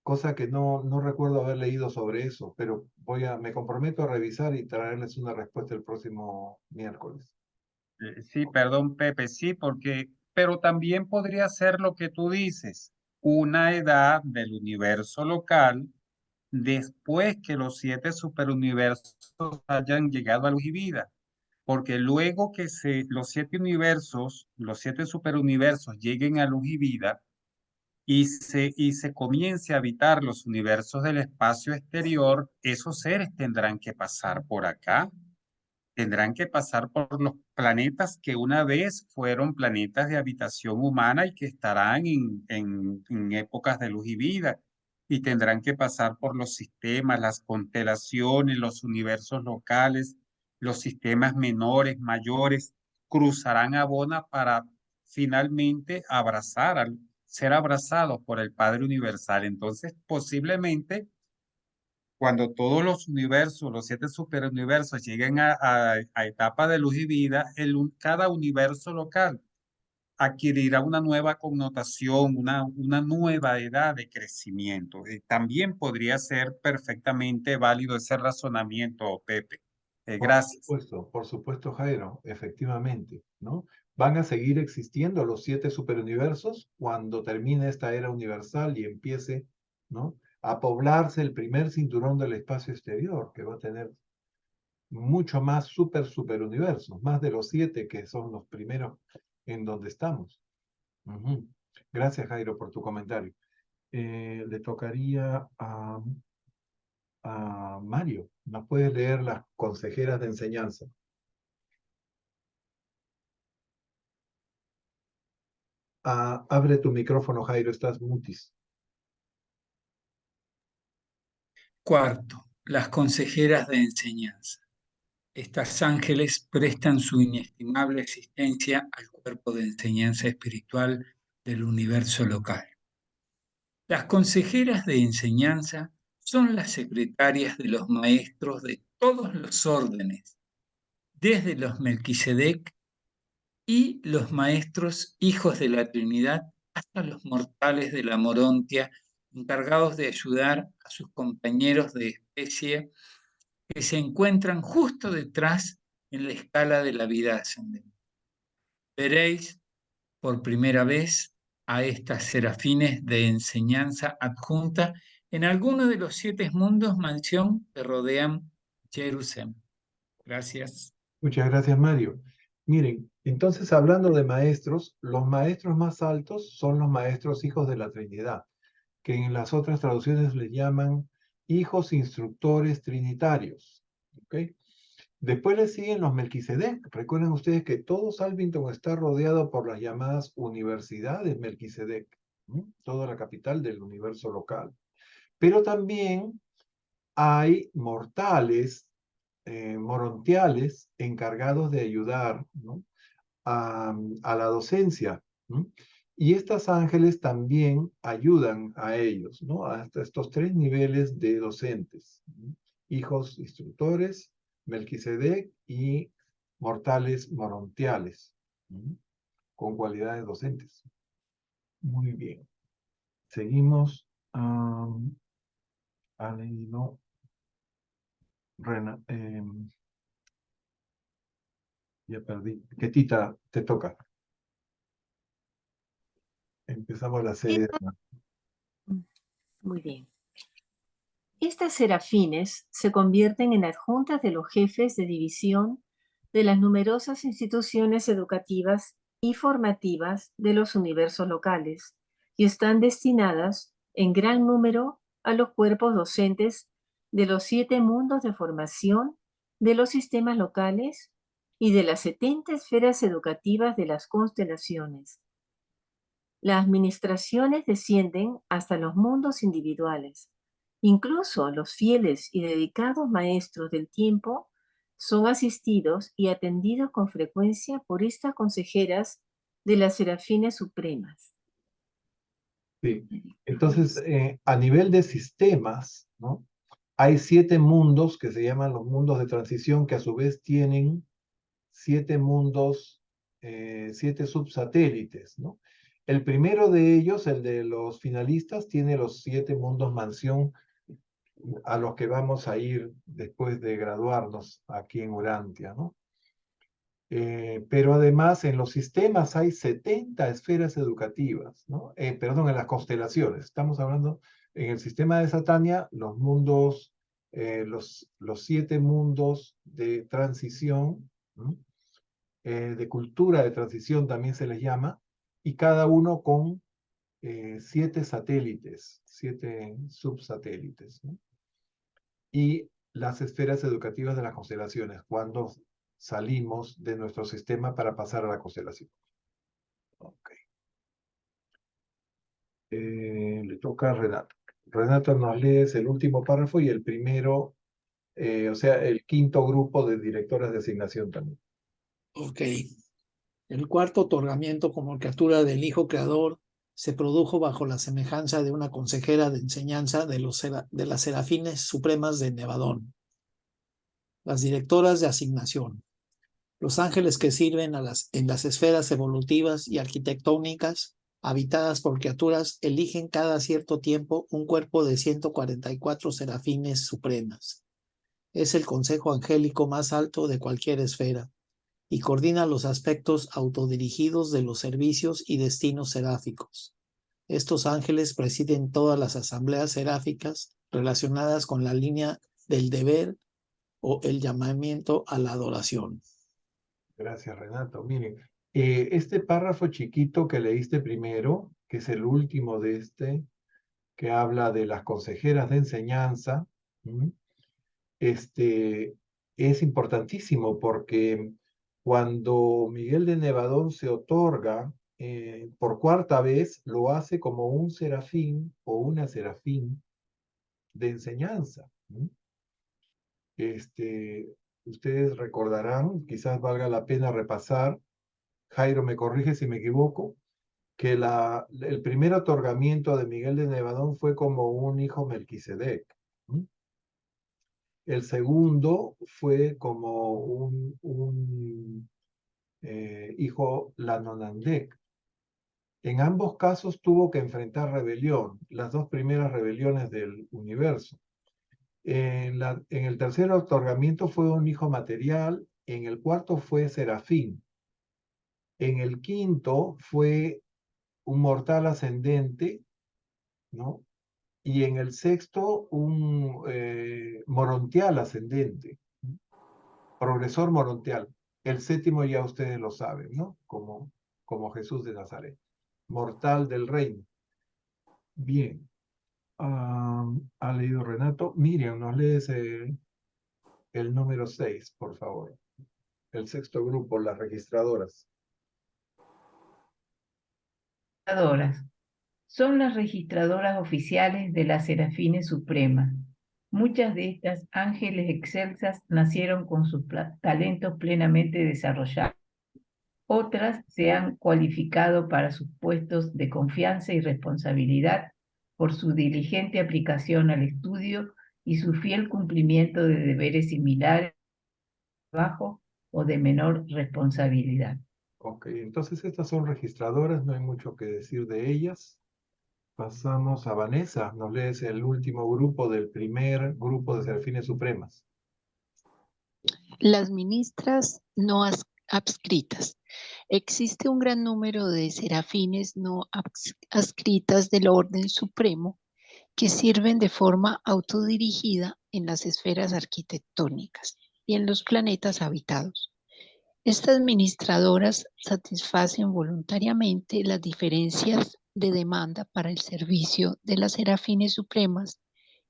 Cosa que no recuerdo haber leído sobre eso, pero me comprometo a revisar y traerles una respuesta el próximo miércoles. Sí, perdón, Pepe, sí, pero también podría ser lo que tú dices, una edad del universo local después que los 7 superuniversos hayan llegado a luz y vida. Porque luego que los 7 universos, los 7 superuniversos lleguen a luz y vida y se comience a habitar los universos del espacio exterior, esos seres tendrán que pasar por acá, tendrán que pasar por los planetas que una vez fueron planetas de habitación humana y que estarán en épocas de luz y vida. Y tendrán que pasar por los sistemas, las constelaciones, los universos locales, los sistemas menores, mayores, cruzarán Abona para finalmente ser abrazados por el Padre Universal. Entonces, posiblemente cuando todos los universos, los 7 superuniversos lleguen a etapa de luz y vida, cada universo local adquirirá una nueva connotación, una nueva edad de crecimiento. También podría ser perfectamente válido ese razonamiento, Pepe. Gracias. Por supuesto, Jairo, efectivamente, ¿no? Van a seguir existiendo los 7 superuniversos cuando termine esta era universal y empiece, ¿no? A poblarse el primer cinturón del espacio exterior, que va a tener mucho más superuniversos, más de los 7 que son los primeros en donde estamos. Gracias, Jairo, por tu comentario. Le tocaría a Mario. ¿Nos puedes leer las consejeras de enseñanza? Abre tu micrófono, Jairo, estás mutis. Cuarto, las consejeras de enseñanza. Estas ángeles prestan su inestimable existencia al cuerpo de enseñanza espiritual del universo local. Las consejeras de enseñanza son las secretarias de los maestros de todos los órdenes, desde los Melquisedec y los maestros hijos de la Trinidad hasta los mortales de la Morontia, encargados de ayudar a sus compañeros de especie que se encuentran justo detrás en la escala de la vida ascendente. Veréis por primera vez a estas serafines de enseñanza adjunta en alguno de los 7 mundos mansión que rodean Jerusalén. Gracias. Muchas gracias, Mario. Miren, entonces hablando de maestros, los maestros más altos son los maestros hijos de la Trinidad, que en las otras traducciones les llaman hijos instructores trinitarios. ¿Okay? Después le siguen los Melquisedec. Recuerden ustedes que todo Salvington está rodeado por las llamadas universidades Melquisedec, toda la capital del universo local. Pero también hay mortales morontiales encargados de ayudar, ¿no?, a la docencia, ¿no? Y estas ángeles también ayudan a ellos, ¿no?, hasta estos tres niveles de docentes, ¿no? Hijos instructores, Melquisedec, y mortales morontiales, ¿no?, con cualidades docentes. Muy bien. Seguimos. Ale, no. Ya perdí. Ketita, te toca. Empezamos la serie. Muy bien. Estas serafines se convierten en adjuntas de los jefes de división de las numerosas instituciones educativas y formativas de los universos locales y están destinadas en gran número a los cuerpos docentes de los 7 mundos de formación de los sistemas locales y de las 70 esferas educativas de las constelaciones. Las administraciones descienden hasta los mundos individuales. Incluso los fieles y dedicados maestros del tiempo son asistidos y atendidos con frecuencia por estas consejeras de las serafines supremas. Sí. Entonces, a nivel de sistemas, ¿no?, hay 7 mundos que se llaman los mundos de transición, que a su vez tienen 7 mundos, 7 subsatélites, ¿no? El primero de ellos, el de los finalistas, tiene los 7 mundos mansión a los que vamos a ir después de graduarnos aquí en Urantia, ¿no? Pero además en los sistemas hay 70 esferas educativas, ¿no? Perdón, en las constelaciones. Estamos hablando en el sistema de Satania, los mundos, los 7 mundos de transición, ¿no?, de cultura de transición también se les llama, y cada uno con 7 satélites, 7 subsatélites, ¿no? Y las esferas educativas de las constelaciones, cuando salimos de nuestro sistema para pasar a la constelación. Ok. Le toca a Renato. Renato, nos lees el último párrafo y el primero, o sea, el quinto grupo de directoras de asignación también. Ok. El cuarto otorgamiento como criatura del Hijo Creador se produjo bajo la semejanza de una consejera de enseñanza de las serafines supremas de Nevadón. Las directoras de asignación. Los ángeles que sirven en las esferas evolutivas y arquitectónicas habitadas por criaturas eligen cada cierto tiempo un cuerpo de 144 serafines supremas. Es el consejo angélico más alto de cualquier esfera y coordina los aspectos autodirigidos de los servicios y destinos seráficos. Estos ángeles presiden todas las asambleas seráficas relacionadas con la línea del deber o el llamamiento a la adoración. Gracias, Renato. Miren, este párrafo chiquito que leíste primero, que es el último de este, que habla de las consejeras de enseñanza, es importantísimo porque cuando Miguel de Nevadón se otorga por cuarta vez, lo hace como un serafín o una serafín de enseñanza. Ustedes recordarán, quizás valga la pena repasar, Jairo me corrige si me equivoco, que el primer otorgamiento de Miguel de Nevadón fue como un hijo Melquisedec. El segundo fue como un hijo Lanonandec. En ambos casos tuvo que enfrentar rebelión, las 2 primeras rebeliones del universo. En el tercer otorgamiento fue un hijo material, en el cuarto fue serafín. En el quinto fue un mortal ascendente, ¿no? Y en el sexto un morontial ascendente, progresor morontial. El séptimo ya ustedes lo saben, ¿no? Como Jesús de Nazaret, mortal del reino. Bien. Ha leído Renato. Miriam, nos lees el número 6, por favor. El sexto grupo, las registradoras. Son las registradoras oficiales de la Serafines Suprema. Muchas de estas ángeles excelsas nacieron con sus talentos plenamente desarrollados. Otras se han cualificado para sus puestos de confianza y responsabilidad por su diligente aplicación al estudio y su fiel cumplimiento de deberes similares, bajo o de menor responsabilidad. Ok, entonces estas son registradoras, no hay mucho que decir de ellas. Pasamos a Vanessa, nos lees el último grupo del primer grupo de serafines supremas. Las ministras no adscritas. Existe un gran número de serafines no adscritas del orden supremo que sirven de forma autodirigida en las esferas arquitectónicas y en los planetas habitados. Estas administradoras satisfacen voluntariamente las diferencias de demanda para el servicio de las serafines supremas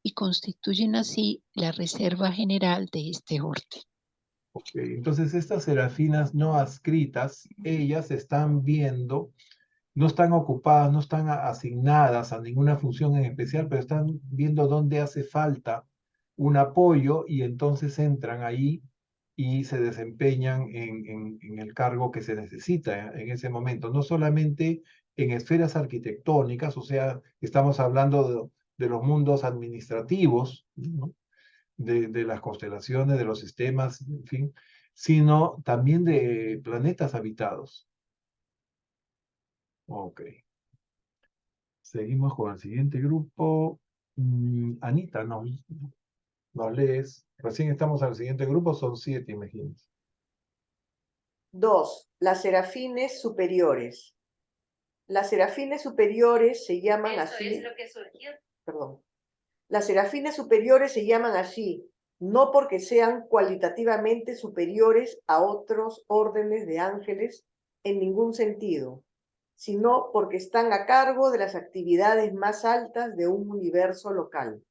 y constituyen así la reserva general de este orden. Ok, entonces estas serafinas no adscritas, ellas están viendo, no están ocupadas, no están asignadas a ninguna función en especial, pero están viendo dónde hace falta un apoyo y entonces entran ahí y se desempeñan en el cargo que se necesita en ese momento. No solamente en esferas arquitectónicas, o sea, estamos hablando de los mundos administrativos, ¿no? De las constelaciones, de los sistemas, en fin, sino también de planetas habitados. Ok. Seguimos con el siguiente grupo. Anita, nos lees. Recién estamos al siguiente grupo, son 7, imagínense. 2. Las serafines superiores. Las serafines superiores se llaman así. Perdón. Las serafines superiores se llaman así, no porque sean cualitativamente superiores a otros órdenes de ángeles en ningún sentido, sino porque están a cargo de las actividades más altas de un universo local.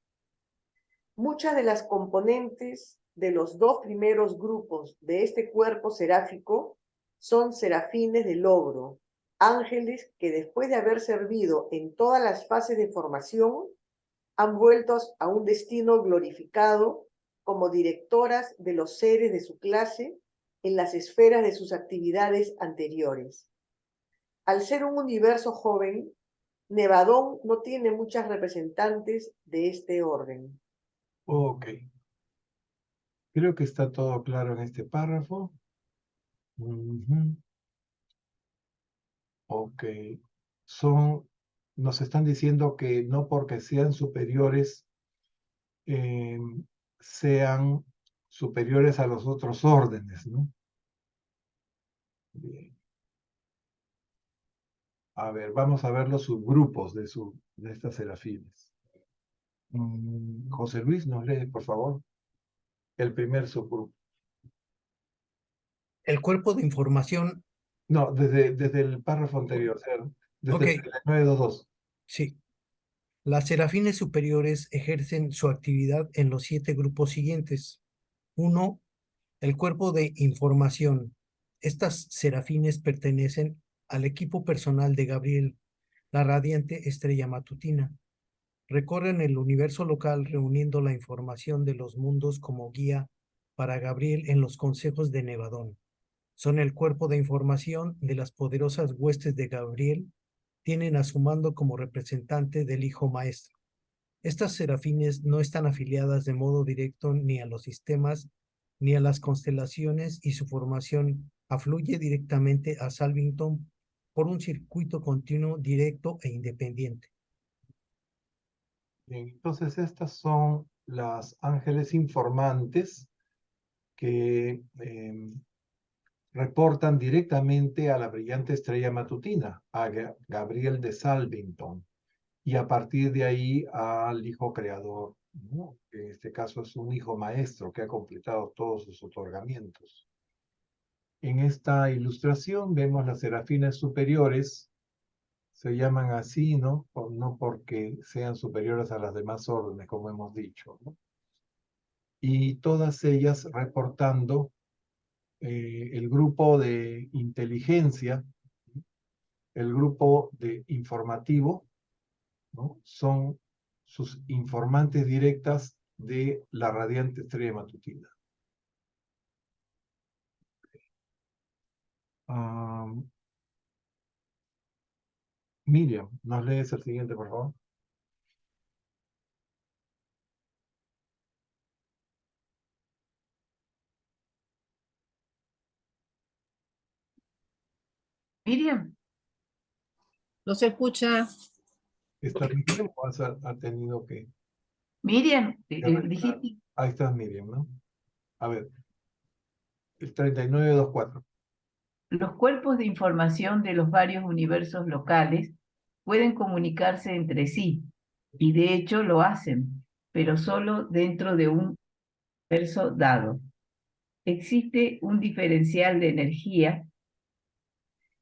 Muchas de las componentes de los dos primeros grupos de este cuerpo seráfico son serafines de logro, ángeles que después de haber servido en todas las fases de formación, han vuelto a un destino glorificado como directoras de los seres de su clase en las esferas de sus actividades anteriores. Al ser un universo joven, Nevadón no tiene muchas representantes de este orden. Ok. Creo que está todo claro en este párrafo. Ok. Nos están diciendo que no porque sean superiores, sean superiores a los otros órdenes, ¿no? Bien. A ver, vamos a ver los subgrupos de estas serafines. José Luis, nos lee, por favor, el primer subgrupo. El cuerpo de información. No, desde el párrafo anterior, o sea, desde el 922. Sí. Las serafines superiores ejercen su actividad en los 7 grupos siguientes. 1. El cuerpo de información. Estas serafines pertenecen al equipo personal de Gabriel, la radiante estrella matutina. Recorren el universo local reuniendo la información de los mundos como guía para Gabriel en los consejos de Nevadón. Son el cuerpo de información de las poderosas huestes de Gabriel, tienen a su mando como representante del Hijo Maestro. Estas serafines no están afiliadas de modo directo ni a los sistemas ni a las constelaciones y su formación afluye directamente a Salvington por un circuito continuo, directo e independiente. Bien, entonces estas son las ángeles informantes que reportan directamente a la brillante estrella matutina, a Gabriel de Salvington, y a partir de ahí al Hijo Creador, ¿no? En este caso es un Hijo Maestro que ha completado todos sus otorgamientos. En esta ilustración vemos las serafines superiores, se llaman así, ¿no? No porque sean superiores a las demás órdenes, como hemos dicho, ¿no? Y todas ellas reportando el grupo de inteligencia, el grupo de informativo, ¿no? Son sus informantes directas de la radiante estrella matutina. Miriam, ¿nos lees el siguiente, por favor? Miriam, ¿No se escucha? ¿Está Miriam o ha tenido que...? Miriam, revisar? dijiste, Ahí está Miriam, ¿no? A ver, el 3924. los cuerpos de información de los varios universos locales pueden comunicarse entre sí, y de hecho lo hacen, pero solo dentro de un universo dado. Existe un diferencial de energía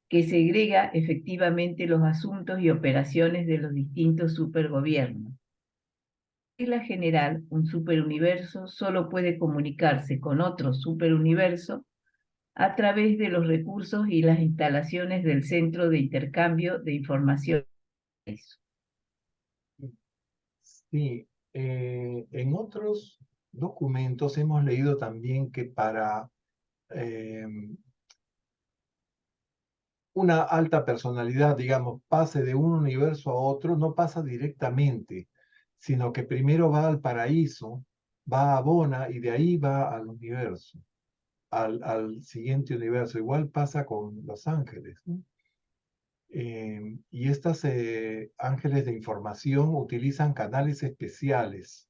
que segrega efectivamente los asuntos y operaciones de los distintos supergobiernos. En regla general, un superuniverso solo puede comunicarse con otro superuniverso a través de los recursos y las instalaciones del Centro de Intercambio de Información. Sí, en otros documentos hemos leído también que para una alta personalidad, digamos, pase de un universo a otro, no pasa directamente, sino que primero va al paraíso, va a Bona y de ahí va al universo, al siguiente universo. Igual pasa con los ángeles, ¿no? Y estos ángeles de información utilizan canales especiales.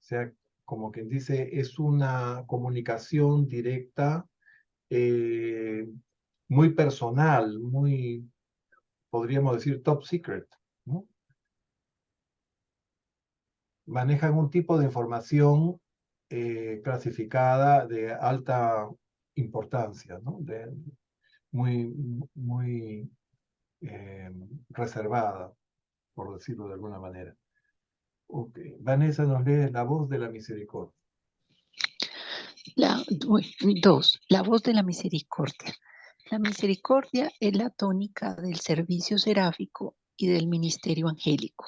O sea, como quien dice, es una comunicación directa, muy personal, muy, podríamos decir, top secret, ¿no? Manejan un tipo de información clasificada de alta importancia, ¿no? Muy, muy reservada, por decirlo de alguna manera. Ok. Vanessa nos lee La voz de la misericordia. La voz de la misericordia. La misericordia es la tónica del servicio seráfico y del ministerio angélico.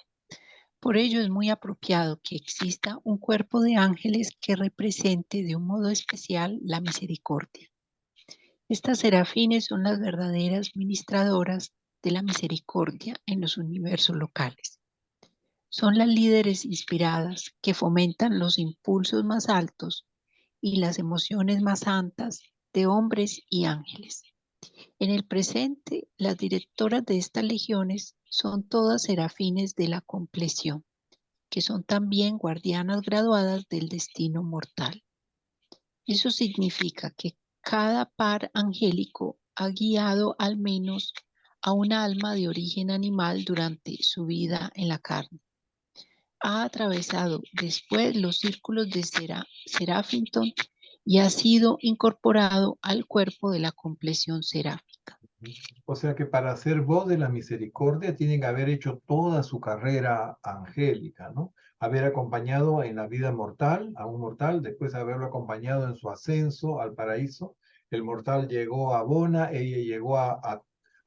Por ello es muy apropiado que exista un cuerpo de ángeles que represente de un modo especial la misericordia. Estas serafines son las verdaderas ministradoras de la misericordia en los universos locales. Son las líderes inspiradas que fomentan los impulsos más altos y las emociones más santas de hombres y ángeles. En el presente, las directoras de estas legiones son todas serafines de la compleción, que son también guardianas graduadas del destino mortal. Eso significa que cada par angélico ha guiado al menos a un alma de origen animal durante su vida en la carne. Ha atravesado después los círculos de Serafington y ha sido incorporado al cuerpo de la compleción seráfica. O sea que para ser voz de la misericordia tienen que haber hecho toda su carrera angélica, ¿no? Haber acompañado en la vida mortal a un mortal, después haberlo acompañado en su ascenso al paraíso. El mortal llegó a Bona, ella llegó a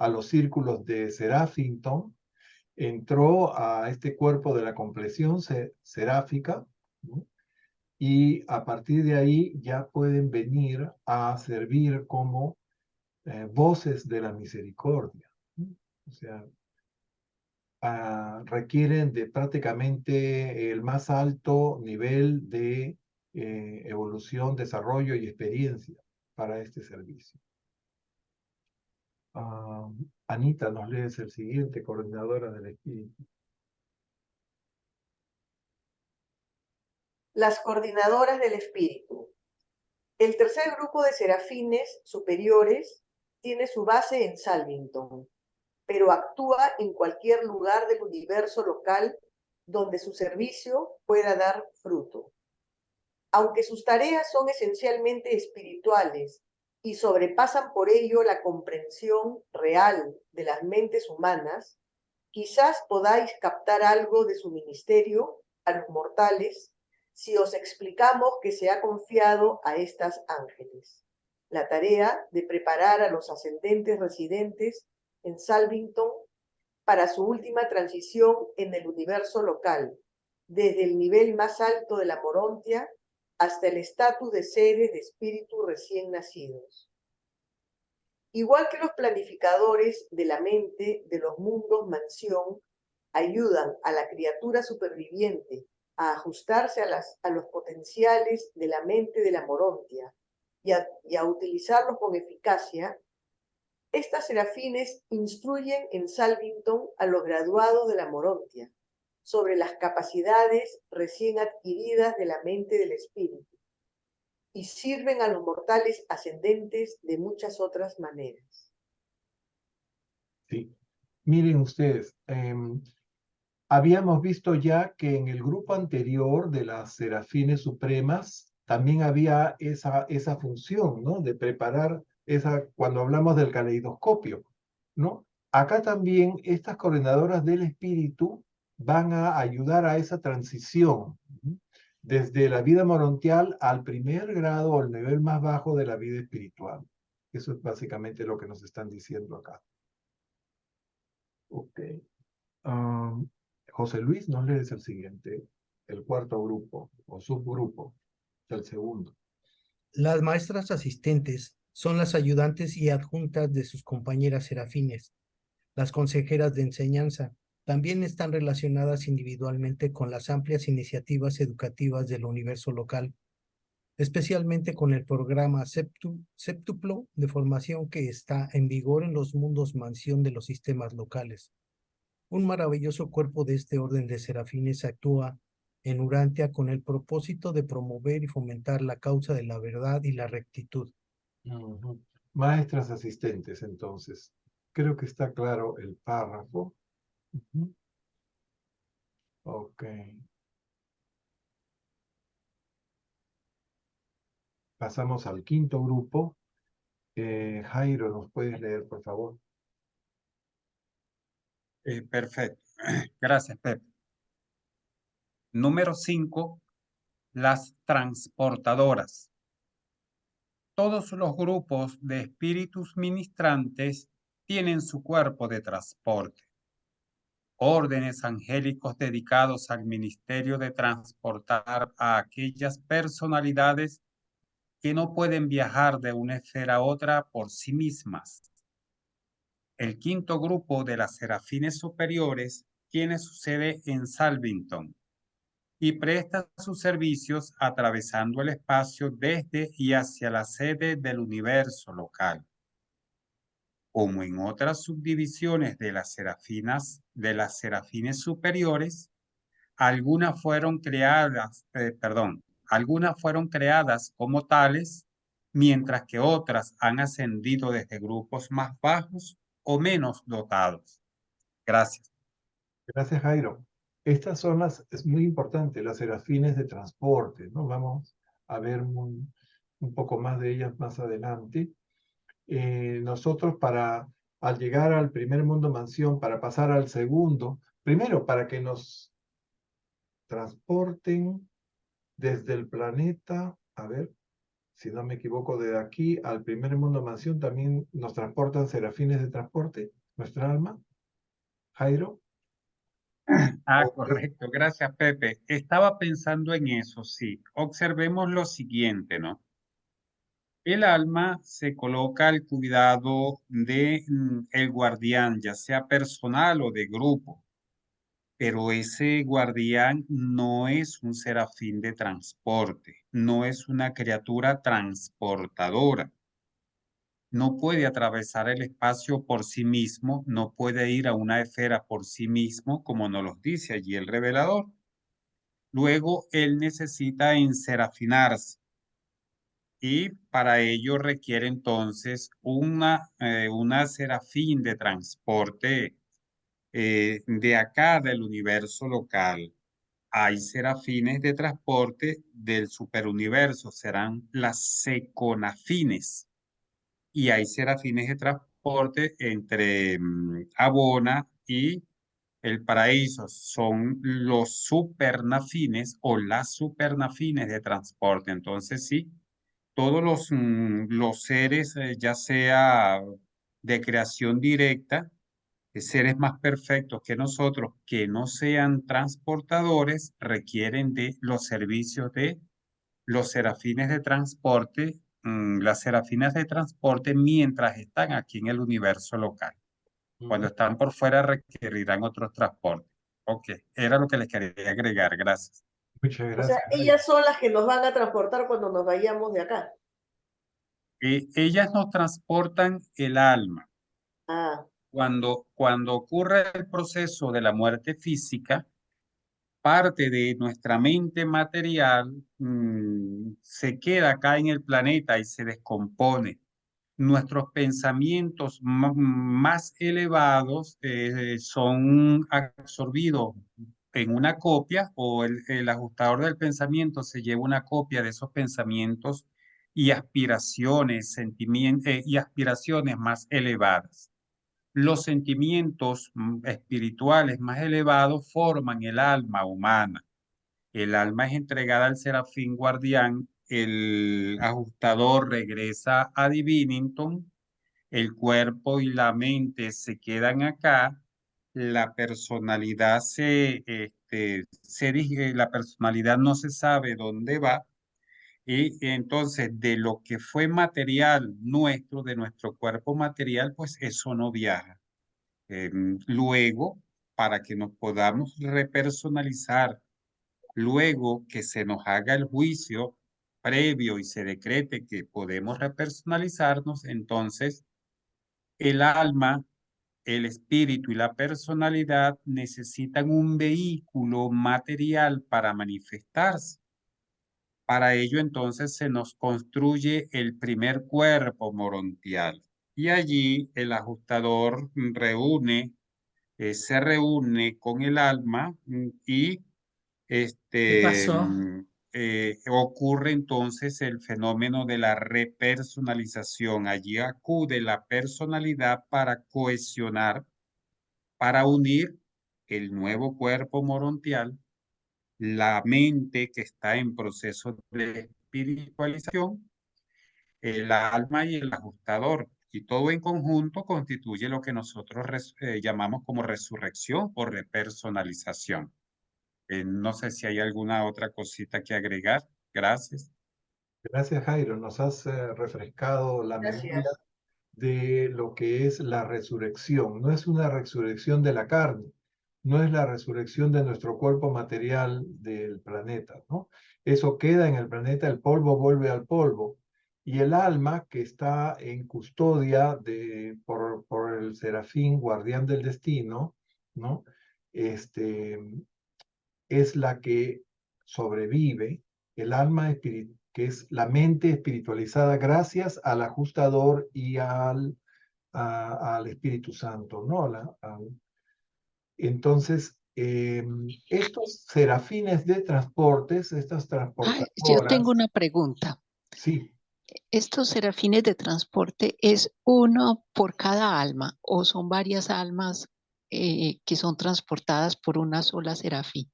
los círculos de Serafington, entró a este cuerpo de la compleción seráfica, ¿no? Y a partir de ahí ya pueden venir a servir como voces de la misericordia, ¿no? O sea, requieren de prácticamente el más alto nivel de evolución, desarrollo y experiencia para este servicio. Anita, nos lees el siguiente, coordinadora del espíritu. Las coordinadoras del espíritu. El tercer grupo de serafines superiores tiene su base en Salvington, pero actúa en cualquier lugar del universo local donde su servicio pueda dar fruto. Aunque sus tareas son esencialmente espirituales y sobrepasan por ello la comprensión real de las mentes humanas, quizás podáis captar algo de su ministerio a los mortales si os explicamos que se ha confiado a estas ángeles la tarea de preparar a los ascendentes residentes en Salvington para su última transición en el universo local, desde el nivel más alto de la morontia hasta el estatus de seres de espíritu recién nacidos. Igual que los planificadores de la mente de los mundos mansión ayudan a la criatura superviviente a ajustarse a los potenciales de la mente de la morontia y a utilizarlos con eficacia, estas serafines instruyen en Salvington a los graduados de la morontia sobre las capacidades recién adquiridas de la mente del espíritu y sirven a los mortales ascendentes de muchas otras maneras. Sí. Miren ustedes, habíamos visto ya que en el grupo anterior de las serafines supremas también había esa función, ¿no? De preparar cuando hablamos del caleidoscopio, ¿no? Acá también estas coordinadoras del espíritu van a ayudar a esa transición, ¿no? Desde la vida morontial al primer grado o el nivel más bajo de la vida espiritual. Eso es básicamente lo que nos están diciendo acá. Ok. José Luis, nos lees el siguiente, el cuarto grupo o subgrupo, el segundo. Las maestras asistentes son las ayudantes y adjuntas de sus compañeras serafines. Las consejeras de enseñanza también están relacionadas individualmente con las amplias iniciativas educativas del universo local, especialmente con el programa séptuplo de formación que está en vigor en los mundos mansión de los sistemas locales. Un maravilloso cuerpo de este orden de serafines actúa en Urantia con el propósito de promover y fomentar la causa de la verdad y la rectitud. Maestras asistentes, entonces. Creo que está claro el párrafo. Ok. Pasamos al quinto grupo. Jairo, ¿nos puedes leer, por favor? Perfecto. Gracias, Pepe. Número 5, las transportadoras. Todos los grupos de espíritus ministrantes tienen su cuerpo de transporte. Órdenes angélicos dedicados al ministerio de transportar a aquellas personalidades que no pueden viajar de una esfera a otra por sí mismas. El quinto grupo de las serafines superiores tiene su sede en Salvington y presta sus servicios atravesando el espacio desde y hacia la sede del universo local. Como en otras subdivisiones de las serafines superiores, algunas fueron creadas como tales, mientras que otras han ascendido desde grupos más bajos o menos dotados. Gracias. Gracias, Jairo. Estas son es muy importante, las serafines de transporte, ¿no? Vamos a ver un poco más de ellas más adelante. Nosotros al llegar al primer mundo mansión, para pasar al segundo, primero para que nos transporten desde el planeta, a ver, si no me equivoco, de aquí al primer mundo mansión también nos transportan serafines de transporte, nuestra alma. Jairo. Correcto. Gracias, Pepe. Estaba pensando en eso, sí. Observemos lo siguiente, ¿no? El alma se coloca al cuidado de el guardián, ya sea personal o de grupo, pero ese guardián no es un serafín de transporte, no es una criatura transportadora. No puede atravesar el espacio por sí mismo, no puede ir a una esfera por sí mismo, como nos lo dice allí el revelador. Luego, él necesita enserafinarse. Y para ello requiere entonces una serafín de transporte de acá del universo local. Hay serafines de transporte del superuniverso, serán las seconafines. Y hay serafines de transporte entre Abona y el paraíso, son los supernafines o las supernafines de transporte. Entonces sí, todos los seres, ya sea de creación directa seres más perfectos que nosotros, que no sean transportadores, requieren de los servicios de los serafines de transporte, las serafinas de transporte mientras están aquí en el universo local. Cuando están por fuera requerirán otros transportes. Ok, era lo que les quería agregar. Gracias. Muchas O sea, gracias. ellas son las que nos van a transportar cuando nos vayamos de acá. Ellas nos transportan el alma. Ah, Cuando ocurre el proceso de la muerte física, parte de nuestra mente material se queda acá en el planeta y se descompone. Nuestros pensamientos más elevados son absorbidos en una copia, o el ajustador del pensamiento se lleva una copia de esos pensamientos y aspiraciones, sentimientos y aspiraciones más elevadas. Los sentimientos espirituales más elevados forman el alma humana. El alma es entregada al serafín guardián, el ajustador regresa a Divinington, el cuerpo y la mente se quedan acá, la personalidad la personalidad no se sabe dónde va, y entonces de lo que fue material nuestro, de nuestro cuerpo material, pues eso no viaja. Luego, para que nos podamos repersonalizar, luego que se nos haga el juicio previo y se decrete que podemos repersonalizarnos, entonces el alma, el espíritu y la personalidad necesitan un vehículo material para manifestarse. Para ello entonces se nos construye el primer cuerpo morontial y allí el ajustador se reúne con el alma y ¿Qué pasó? ocurre entonces el fenómeno de la repersonalización. Allí acude la personalidad para cohesionar, para unir el nuevo cuerpo morontial, la mente que está en proceso de espiritualización, el alma y el ajustador. Y todo en conjunto constituye lo que nosotros llamamos como resurrección o repersonalización. No sé si hay alguna otra cosita que agregar. Gracias. Gracias, Jairo. Nos has refrescado la memoria gracias. de lo que es la resurrección. No es una resurrección de la carne, no es la resurrección de nuestro cuerpo material del planeta, ¿no? Eso queda en el planeta, el polvo vuelve al polvo. Y el alma que está en custodia por el serafín guardián del destino, ¿no? Este, es la que sobrevive, el alma que es la mente espiritualizada gracias al ajustador y al Espíritu Santo, ¿no? Entonces, estos serafines de transportes, estas Yo tengo transportadoras, una pregunta. sí, ¿Estos serafines de transporte es uno por cada alma o son varias almas que son transportadas por una sola serafín?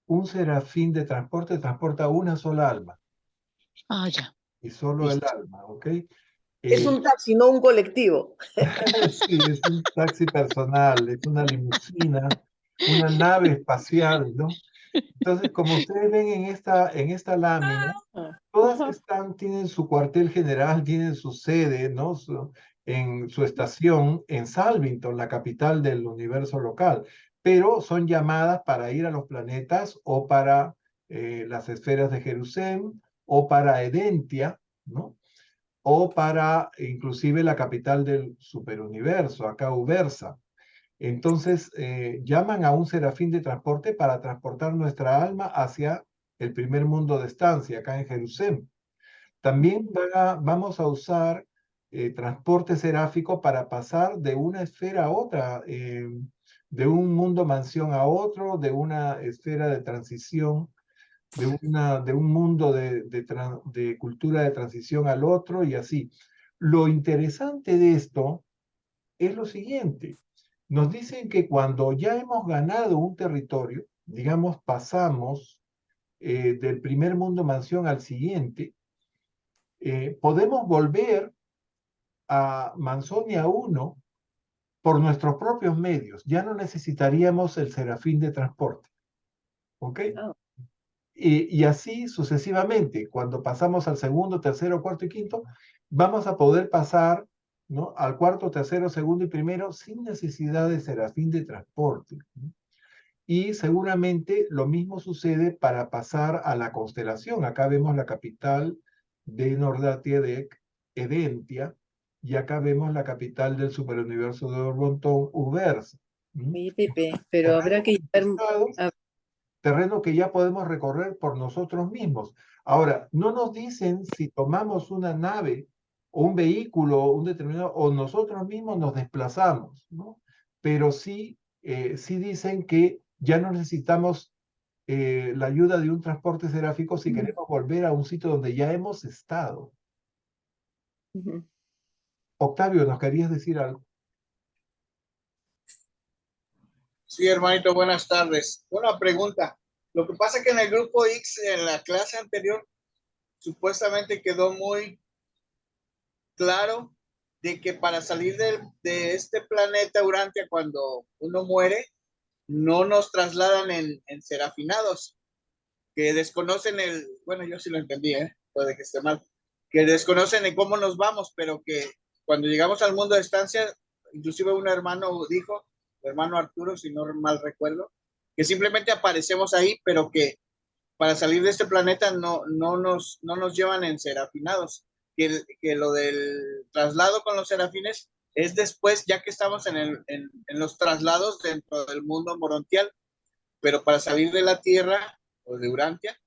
un serafín de transporte transporta una sola alma Ah, ya, y solo el listo. alma, ¿ok? Es un taxi, no un colectivo. Sí, es un taxi personal, es una limusina, una nave espacial, ¿no? Entonces, como ustedes ven en esta lámina, todas tienen su cuartel general, tienen su sede, ¿no? En su estación en Salvington, la capital del universo local, pero son llamadas para ir a los planetas o para las esferas de Jerusalén o para Edentia, ¿no? O para inclusive la capital del superuniverso, acá Ubersa. Entonces, llaman a un serafín de transporte para transportar nuestra alma hacia el primer mundo de estancia, acá en Jerusalén. También vamos a usar transporte seráfico para pasar de una esfera a otra, de un mundo mansión a otro, de una esfera de transición, de un mundo de cultura de transición al otro y así. Lo interesante de esto es lo siguiente. Nos dicen que cuando ya hemos ganado un territorio, digamos, pasamos del primer mundo mansión al siguiente, podemos volver a Mansonia 1 por nuestros propios medios. Ya no necesitaríamos el serafín de transporte. ¿Ok? Oh. Y así sucesivamente, cuando pasamos al segundo, tercero, cuarto y quinto, vamos a poder pasar, ¿no?, al cuarto, tercero, segundo y primero sin necesidad de serafín de transporte, ¿no? Y seguramente lo mismo sucede para pasar a la constelación. Acá vemos la capital de Nordatedek, Edentia, y acá vemos la capital del superuniverso de Orbontón, Ubersa. Oye, Pepe, pero habrá que llevar... Terreno que ya podemos recorrer por nosotros mismos. Ahora, no nos dicen si tomamos una nave o un vehículo, un determinado, o nosotros mismos nos desplazamos, ¿no? Pero sí, sí dicen que ya no necesitamos la ayuda de un transporte seráfico si queremos volver a un sitio donde ya hemos estado. Ujú. Octavio, ¿nos querías decir algo? Sí, hermanito, buenas tardes. Una pregunta. Lo que pasa es que en el grupo X, en la clase anterior, supuestamente quedó muy claro de que para salir de este planeta Urantia, cuando uno muere, no nos trasladan en serafinados, que desconocen bueno, yo sí lo entendí, puede que esté mal, que desconocen en cómo nos vamos, pero que cuando llegamos al mundo de estancia, inclusive un hermano dijo, hermano Arturo, si no mal recuerdo, que simplemente aparecemos ahí, pero que para salir de este planeta no nos llevan en serafinados, que lo del traslado con los serafines es después, ya que estamos en los traslados dentro del mundo morontial, pero para salir de la Tierra o de Urantia,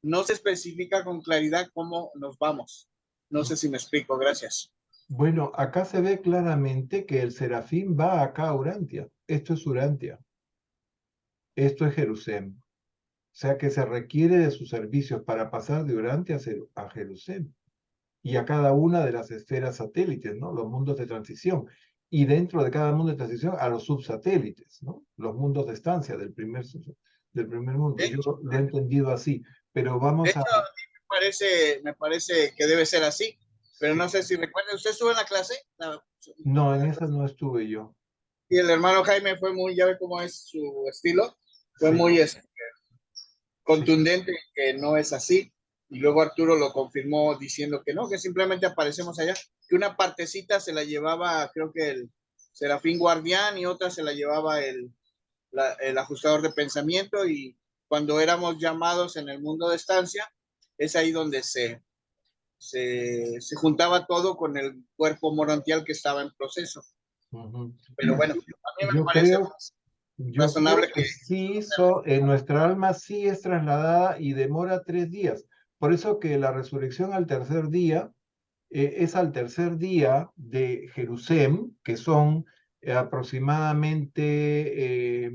no se especifica con claridad cómo nos vamos. No sé si me explico, gracias. Bueno, acá se ve claramente que el serafín va acá a Urantia. Esto es Urantia. Esto es Jerusalén. O sea que se requiere de sus servicios para pasar de Urantia a Jerusalén y a cada una de las esferas satélites, ¿no? Los mundos de transición. Y dentro de cada mundo de transición a los subsatélites, ¿no? Los mundos de estancia del primer mundo. ¿Sí? Yo lo he entendido así, pero vamos de hecho, me parece que debe ser así, pero no sé si recuerda. ¿Usted estuvo en la clase? No, en esa no estuve yo. Y el hermano Jaime fue muy, ya ve cómo es su estilo, fue Sí. muy contundente, que no es así. Y luego Arturo lo confirmó diciendo que no, que simplemente aparecemos allá, que una partecita se la llevaba, creo que el Serafín Guardián, y otra se la llevaba el ajustador de pensamiento, y cuando éramos llamados en el mundo de estancia, es ahí donde se juntaba todo con el cuerpo morontial que estaba en proceso. Uh-huh. Pero bueno, a mí me Yo parece creo, razonable que sí, nuestra alma sí es trasladada y demora 3 días. Por eso que la resurrección al tercer día es al tercer día de Jerusalén, que son aproximadamente,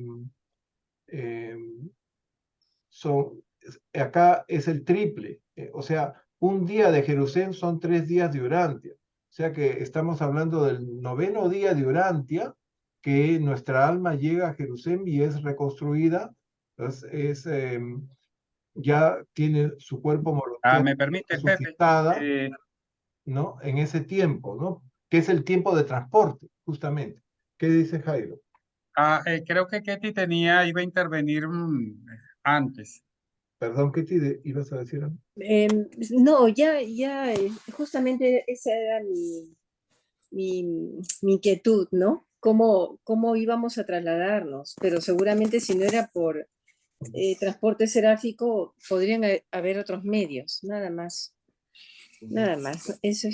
acá es el triple, o sea, un día de Jerusalén son 3 días de Urantia. O sea que estamos hablando del 9º día de Urantia, que nuestra alma llega a Jerusalén y es reconstruida, ya tiene su cuerpo morontial ¿Me permite, Pepe? resucitada, ¿no? En ese tiempo, ¿no? Que es el tiempo de transporte, justamente. ¿Qué dice Jairo? Creo que Ketty iba a intervenir antes. Perdón, ¿qué te ibas a decir? No, ya, justamente esa era mi inquietud, ¿no? ¿Cómo íbamos a trasladarnos? Pero seguramente si no era por transporte seráfico, podrían haber otros medios, nada más. Nada más. Esa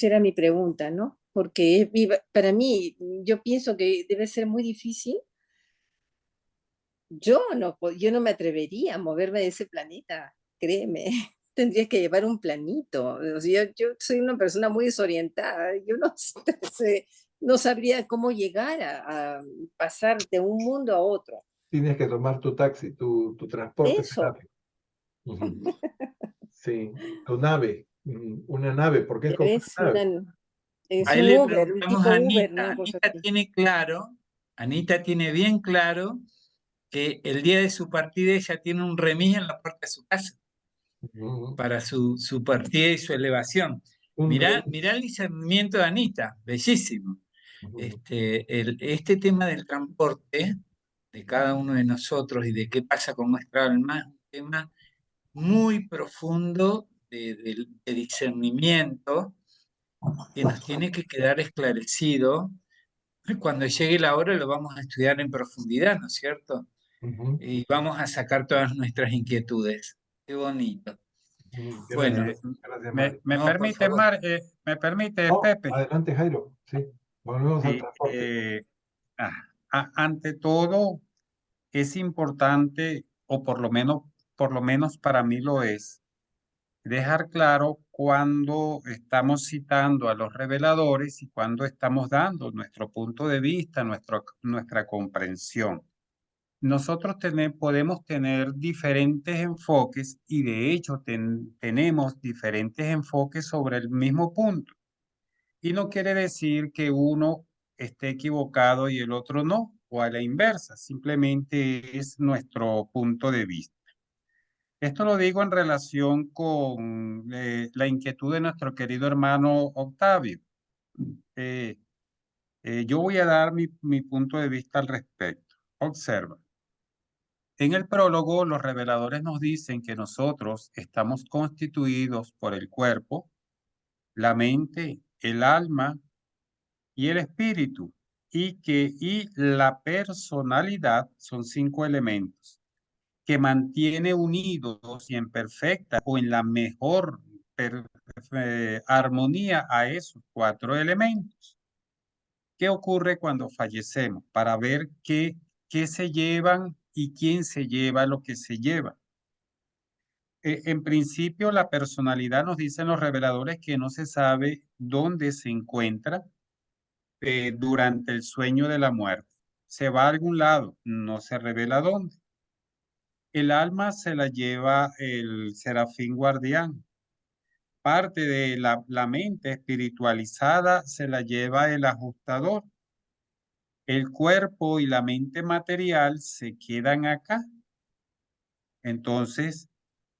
era mi pregunta, ¿no? Porque para mí, yo pienso que debe ser muy difícil. Yo no me atrevería a moverme de ese planeta, créeme. Tendría que llevar un planito. O sea, yo soy una persona muy desorientada. Yo no sabría cómo llegar a pasar de un mundo a otro. Tienes que tomar tu taxi, tu transporte Eso. seráfico. Sí, tu nave, una nave, porque es como una nave. Es Ahí un le Uber, un preguntamos tipo a Uber, Anita. una cosa Anita así. tiene claro, Anita tiene bien claro que el día de su partida ella tiene un remis en la puerta de su casa para su partida y su elevación. Mirá el discernimiento de Anita, bellísimo. Este tema del transporte de cada uno de nosotros y de qué pasa con nuestra alma es un tema muy profundo de discernimiento que nos tiene que quedar esclarecido. Cuando llegue la hora lo vamos a estudiar en profundidad, ¿no es cierto? Y vamos a sacar todas nuestras inquietudes. Qué bonito. Bueno, Gracias, gracias, Mario. Me no, por permite, favor. me permite, Oh, Pepe. adelante, Jairo. Sí, volvemos al Sí, transporte. ante todo, es importante, o por lo menos para mí lo es, dejar claro cuando estamos citando a los reveladores y cuando estamos dando nuestro punto de vista, nuestra comprensión. Nosotros podemos tener diferentes enfoques y de hecho tenemos diferentes enfoques sobre el mismo punto. Y no quiere decir que uno esté equivocado y el otro no, o a la inversa, simplemente es nuestro punto de vista. Esto lo digo en relación con la inquietud de nuestro querido hermano Octavio. Eh, yo voy a dar mi punto de vista al respecto. Observa. En el prólogo, los reveladores nos dicen que nosotros estamos constituidos por el cuerpo, la mente, el alma y el espíritu, y la personalidad son 5 elementos que mantiene unidos y en perfecta o en la mejor armonía a esos 4 elementos. ¿Qué ocurre cuando fallecemos? Para ver qué se llevan y quién se lleva lo que se lleva. En principio, la personalidad nos dicen los reveladores que no se sabe dónde se encuentra durante el sueño de la muerte. Se va a algún lado, no se revela dónde. El alma se la lleva el serafín guardián. Parte de la mente espiritualizada se la lleva el ajustador. El cuerpo y la mente material se quedan acá. Entonces,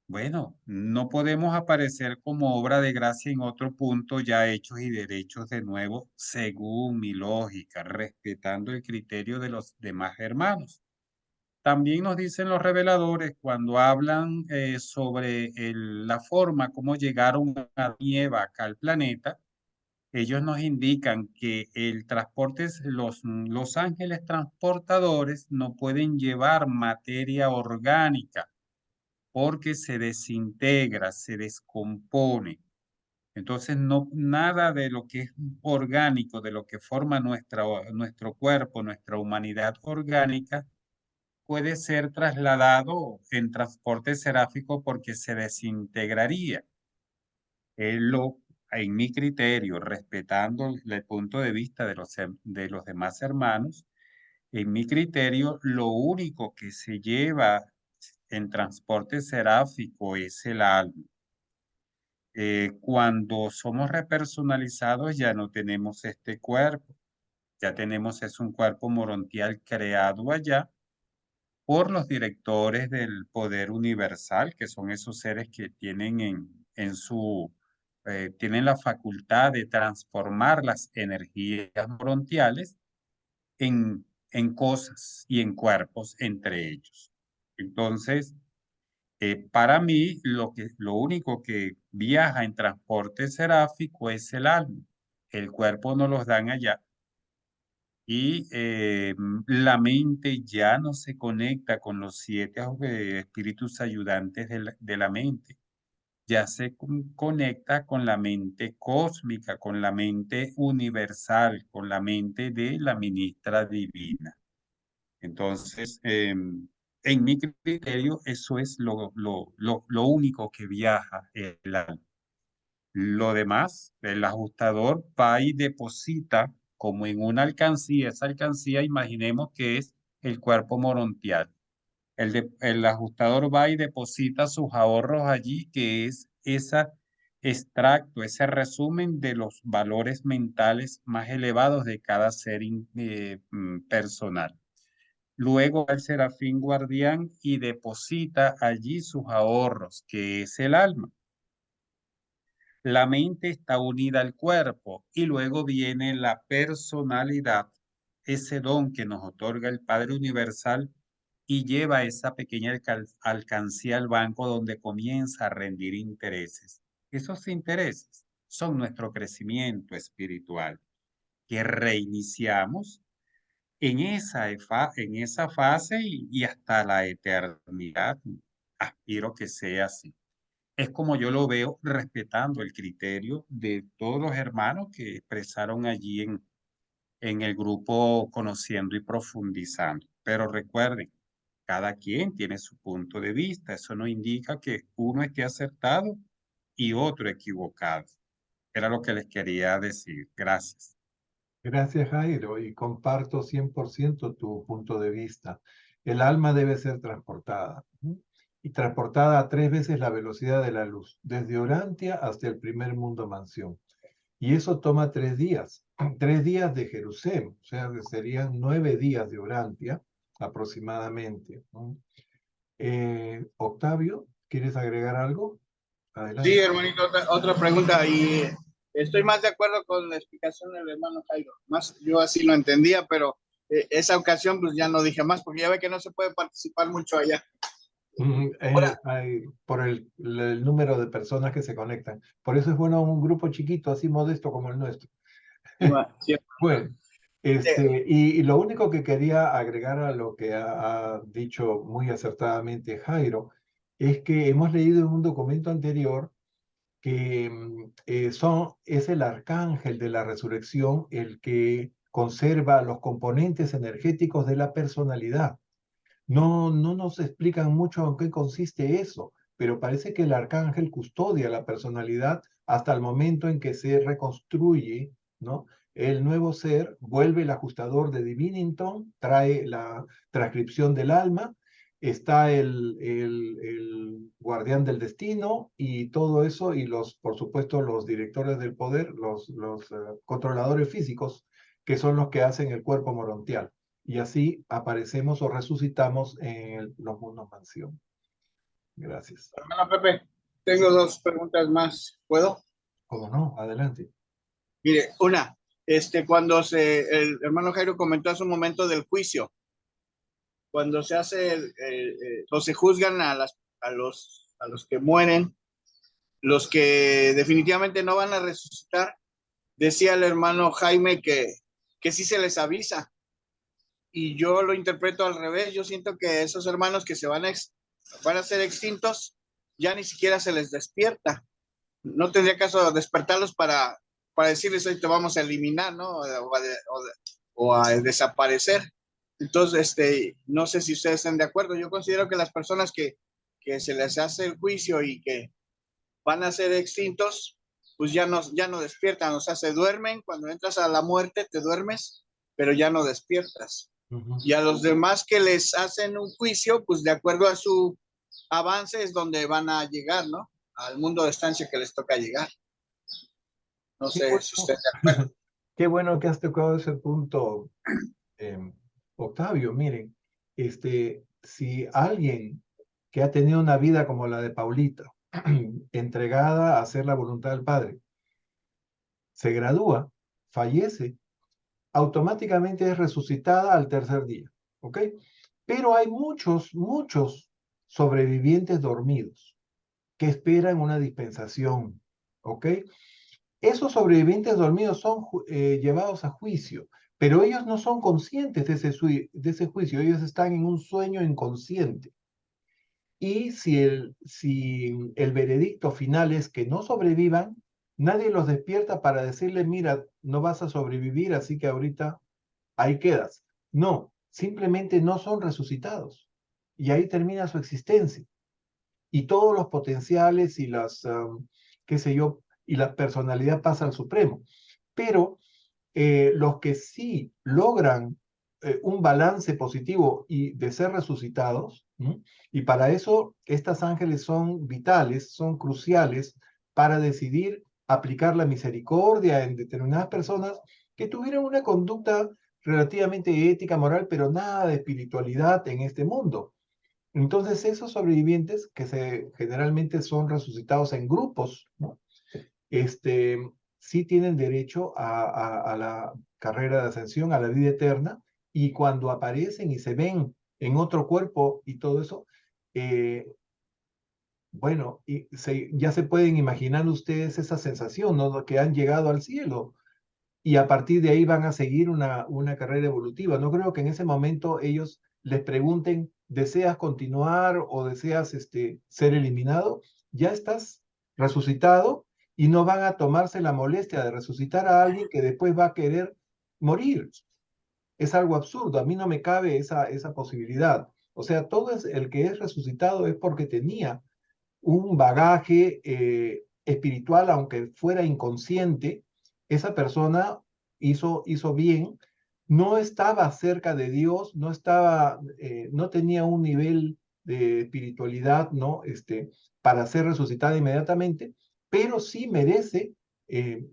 bueno, no podemos aparecer como obra de gracia en otro punto ya hechos y derechos de nuevo, según mi lógica, respetando el criterio de los demás hermanos. También nos dicen los reveladores cuando hablan sobre la forma como llegaron a Eva acá al planeta, ellos nos indican que el transporte, los ángeles transportadores no pueden llevar materia orgánica porque se desintegra, se descompone. Entonces, no, nada de lo que es orgánico, de lo que forma nuestro cuerpo, nuestra humanidad orgánica, puede ser trasladado en transporte seráfico porque se desintegraría. En mi criterio, respetando el punto de vista de los demás hermanos, en mi criterio, lo único que se lleva en transporte seráfico es el alma. Cuando somos repersonalizados ya no tenemos este cuerpo, ya tenemos es un cuerpo morontial creado allá por los directores del poder universal, que son esos seres que tienen tienen la facultad de transformar las energías morontiales en cosas y en cuerpos entre ellos. Entonces, para mí, lo único que viaja en transporte seráfico es el alma. El cuerpo no los dan allá. Y la mente ya no se conecta con los 7 espíritus ayudantes de la mente. Ya se conecta con la mente cósmica, con la mente universal, con la mente de la ministra divina. Entonces, en mi criterio, eso es lo único que viaja el alma. Lo demás, el ajustador va y deposita como en una alcancía. Esa alcancía, imaginemos que es el cuerpo morontial. El ajustador va y deposita sus ahorros allí, que es ese extracto, ese resumen de los valores mentales más elevados de cada ser personal. Luego el serafín guardián y deposita allí sus ahorros, que es el alma. La mente está unida al cuerpo y luego viene la personalidad, ese don que nos otorga el Padre Universal y lleva esa pequeña alcancía al banco donde comienza a rendir intereses. Esos intereses son nuestro crecimiento espiritual que reiniciamos en esa fase y hasta la eternidad. Aspiro que sea así. Es como yo lo veo, respetando el criterio de todos los hermanos que expresaron allí en el grupo Conociendo y Profundizando. Pero recuerden, cada quien tiene su punto de vista. Eso no indica que uno esté acertado y otro equivocado. Era lo que les quería decir. Gracias. Gracias, Jairo, y comparto 100% tu punto de vista. El alma debe ser transportada, ¿no? Y transportada a 3 veces la velocidad de la luz, desde Orantia hasta el primer mundo mansión. Y eso toma 3 días, 3 días de Jerusalén, o sea, que serían 9 días de Orantia aproximadamente, ¿no? Octavio, ¿quieres agregar algo? Adelante. Sí, hermanito, otra pregunta. Y estoy más de acuerdo con la explicación del hermano Jairo. Más, yo así lo entendía, pero esa ocasión pues ya no dije más, porque ya ve que no se puede participar mucho allá. Ahora, Por el número de personas que se conectan. Por eso es bueno un grupo chiquito, así modesto como el nuestro. sí, Bueno, y lo único que quería agregar a lo que ha dicho muy acertadamente Jairo, es que hemos leído en un documento anterior que es el arcángel de la resurrección el que conserva los componentes energéticos de la personalidad. No nos explican mucho en qué consiste eso, pero parece que el arcángel custodia la personalidad hasta el momento en que se reconstruye, ¿no? El nuevo ser vuelve el ajustador de Divinington, trae la transcripción del alma, está el guardián del destino y todo eso, y por supuesto, los directores del poder, los controladores físicos, que son los que hacen el cuerpo morontial. Y así aparecemos o resucitamos en los mundos mansión. Gracias. hermano Pepe, tengo 2 preguntas más. ¿Puedo? ¿Cómo no? Adelante. Mire, una, cuando el hermano Jairo comentó hace un momento del juicio, cuando se hace o se juzgan a los que mueren, los que definitivamente no van a resucitar, decía el hermano Jaime que sí se les avisa. Y yo lo interpreto al revés. Yo siento que esos hermanos que van a ser extintos, ya ni siquiera se les despierta. No tendría caso despertarlos para decirles hoy te vamos a eliminar, ¿no? O a desaparecer. Entonces, no sé si ustedes están de acuerdo. Yo considero que las personas que se les hace el juicio y que van a ser extintos, pues ya no despiertan, o sea, se duermen. Cuando entras a la muerte te duermes, pero ya no despiertas. Y a los demás que les hacen un juicio, pues de acuerdo a su avance es donde van a llegar, ¿no? Al mundo de estancia que les toca llegar. No sé si usted de acuerdo. Qué bueno que has tocado ese punto, Octavio. Miren, si alguien que ha tenido una vida como la de Paulita, entregada a hacer la voluntad del Padre, se gradúa, fallece, automáticamente es resucitada al tercer día, ¿ok? Pero hay muchos sobrevivientes dormidos que esperan una dispensación, ¿ok? Esos sobrevivientes dormidos son llevados a juicio, pero ellos no son conscientes de ese juicio, ellos están en un sueño inconsciente. Y si el veredicto final es que no sobrevivan, nadie los despierta para decirle, mira, no vas a sobrevivir, así que ahorita ahí quedas. No, simplemente no son resucitados. Y ahí termina su existencia. Y todos los potenciales y qué sé yo, y la personalidad pasa al Supremo. Pero los que sí logran un balance positivo y de ser resucitados, ¿no? Y para eso estas ángeles son vitales, son cruciales para decidir aplicar la misericordia en determinadas personas que tuvieron una conducta relativamente ética, moral, pero nada de espiritualidad en este mundo. Entonces esos sobrevivientes, que generalmente son resucitados en grupos, ¿no? sí tienen derecho a la carrera de ascensión, a la vida eterna, y cuando aparecen y se ven en otro cuerpo y todo eso, bueno, ya se pueden imaginar ustedes esa sensación, ¿no? Que han llegado al cielo y a partir de ahí van a seguir una carrera evolutiva. No creo que en ese momento ellos les pregunten, ¿deseas continuar o deseas ser eliminado? Ya estás resucitado y no van a tomarse la molestia de resucitar a alguien que después va a querer morir. Es algo absurdo, a mí no me cabe esa posibilidad. O sea, el que es resucitado es porque tenía un bagaje espiritual, aunque fuera inconsciente, esa persona hizo bien, no estaba cerca de Dios, no tenía un nivel de espiritualidad, ¿no? Para ser resucitada inmediatamente, pero sí merece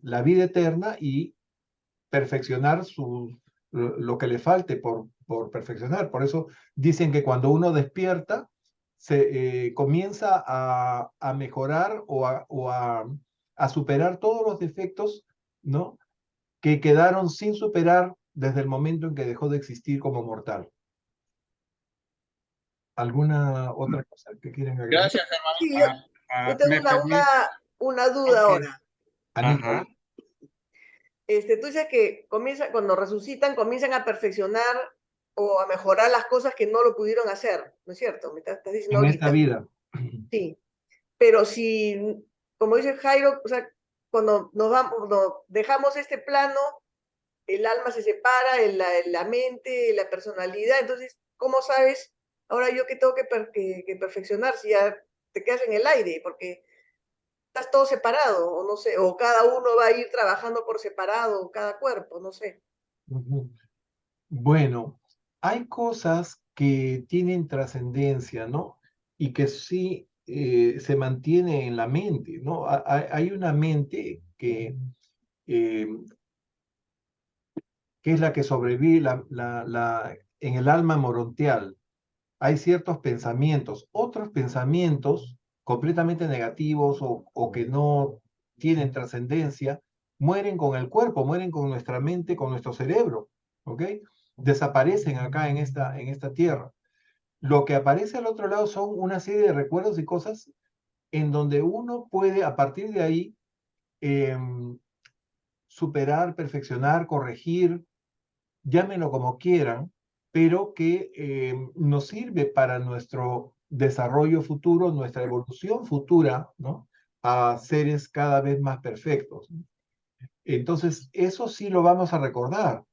la vida eterna y perfeccionar lo que le falte por perfeccionar. Por eso dicen que cuando uno despierta, se comienza a mejorar a superar todos los defectos, ¿no? Que quedaron sin superar desde el momento en que dejó de existir como mortal. ¿Alguna otra cosa que quieren agregar? Gracias, Sí, hermanito. yo tengo ¿Me permite? una duda Ok. ahora. Anita, Ajá. Tú dices que cuando resucitan, comienzan a perfeccionar o a mejorar las cosas que no lo pudieron hacer, ¿no es cierto? Me estás diciendo en esta ahorita. vida. Sí, pero si, como dice Jairo, o sea, cuando cuando dejamos este plano, el alma se separa, la mente, la personalidad, entonces, ¿cómo sabes ahora yo que tengo que perfeccionar si ya te quedas en el aire? Porque estás todo separado, o no sé, o cada uno va a ir trabajando por separado, cada cuerpo, no sé. Ujú. Bueno, hay cosas que tienen trascendencia, ¿no? Y que sí se mantiene en la mente, ¿no? Hay una mente eh, que es la que sobrevive en el alma morontial. Hay ciertos pensamientos, otros pensamientos completamente negativos o que no tienen trascendencia, mueren con el cuerpo, mueren con nuestra mente, con nuestro cerebro, ¿ok? Desaparecen acá en esta tierra. Lo que aparece al otro lado son una serie de recuerdos y cosas en donde uno puede, a partir de ahí, superar, perfeccionar, corregir, llámenlo como quieran, pero que nos sirve para nuestro desarrollo futuro, nuestra evolución futura, ¿no? A seres cada vez más perfectos. Entonces, eso sí lo vamos a recordar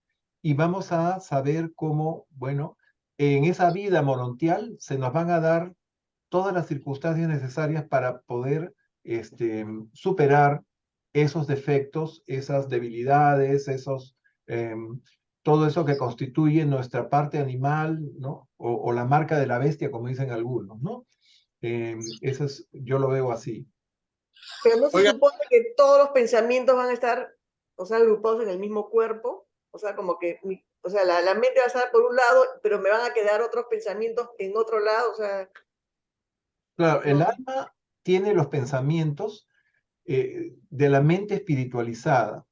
y vamos a saber cómo, bueno, en esa vida morontial se nos van a dar todas las circunstancias necesarias para poder superar esos defectos, esas debilidades, todo eso que constituye nuestra parte animal, ¿no? O la marca de la bestia, como dicen algunos, ¿no? Yo lo veo así. Pero no se Oiga, supone que todos los pensamientos van a estar, o sea, agrupados en el mismo cuerpo, o sea, como que, o sea, la mente va a estar por un lado, pero me van a quedar otros pensamientos en otro lado, o sea, Claro, el no. alma tiene los pensamientos de la mente espiritualizada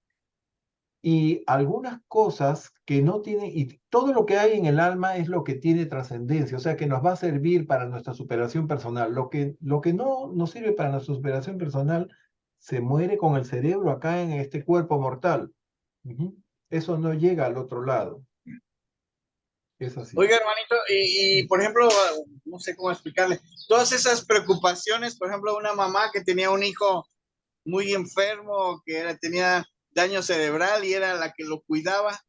y algunas cosas que no tienen, y todo lo que hay en el alma es lo que tiene trascendencia, o sea, que nos va a servir para nuestra superación personal. Lo que no nos sirve para nuestra superación personal se muere con el cerebro acá en este cuerpo mortal. Ujú. Eso no llega al otro lado. Es así. oiga, hermanito, por ejemplo, no sé cómo explicarle, todas esas preocupaciones, por ejemplo, una mamá que tenía un hijo muy enfermo, tenía daño cerebral y era la que lo cuidaba,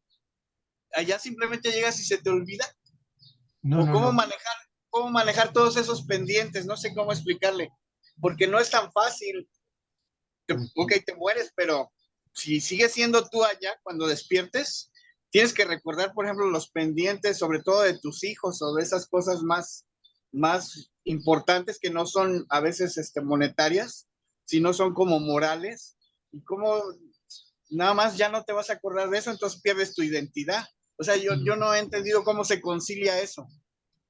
allá simplemente llegas y se te olvida. No, O no, no. cómo manejar todos esos pendientes, no sé cómo explicarle, porque no es tan fácil. Ok, te mueres, pero si sigues siendo tú allá cuando despiertes, tienes que recordar, por ejemplo, los pendientes, sobre todo de tus hijos o de esas cosas más importantes que no son a veces monetarias, sino son como morales. Y como nada más ya no te vas a acordar de eso, entonces pierdes tu identidad. O sea, yo no he entendido cómo se concilia eso.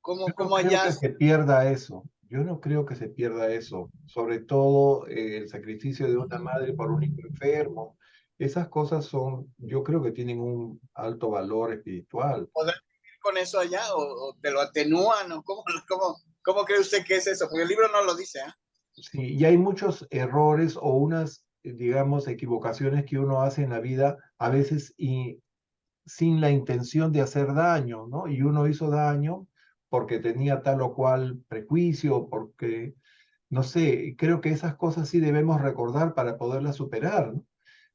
Yo no Cómo creo allá. que se pierda eso. Yo no creo que se pierda eso, sobre todo el sacrificio de una madre por un hijo enfermo. Esas cosas son, yo creo que tienen un alto valor espiritual. ¿Podrán vivir con eso allá o te lo atenúan o cómo cree usted que es eso? Porque el libro no lo dice, ¿eh? Sí, y hay muchos errores o unas, digamos, equivocaciones que uno hace en la vida, a veces y sin la intención de hacer daño, ¿no? Y uno hizo daño porque tenía tal o cual prejuicio, porque, no sé, creo que esas cosas sí debemos recordar para poderlas superar, ¿no?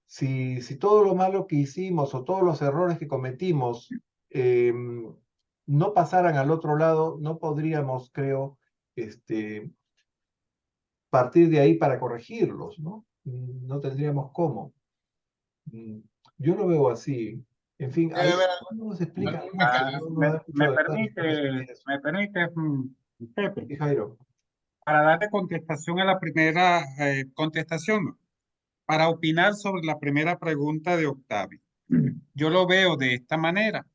Si todo lo malo que hicimos o todos los errores que cometimos no pasaran al otro lado, no podríamos, creo, partir de ahí para corregirlos, ¿no? No tendríamos cómo. Mm, Yo lo veo así. En fin, Debe ahí haber no nos explica alguna mucho, Ah, no, no me, da mucho me detalle permite, sobre eso. me permite, Pepe, Sí, Jairo. para darle contestación a la primera contestación, ¿no? Para opinar sobre la primera pregunta de Octavio. Yo lo veo de esta manera.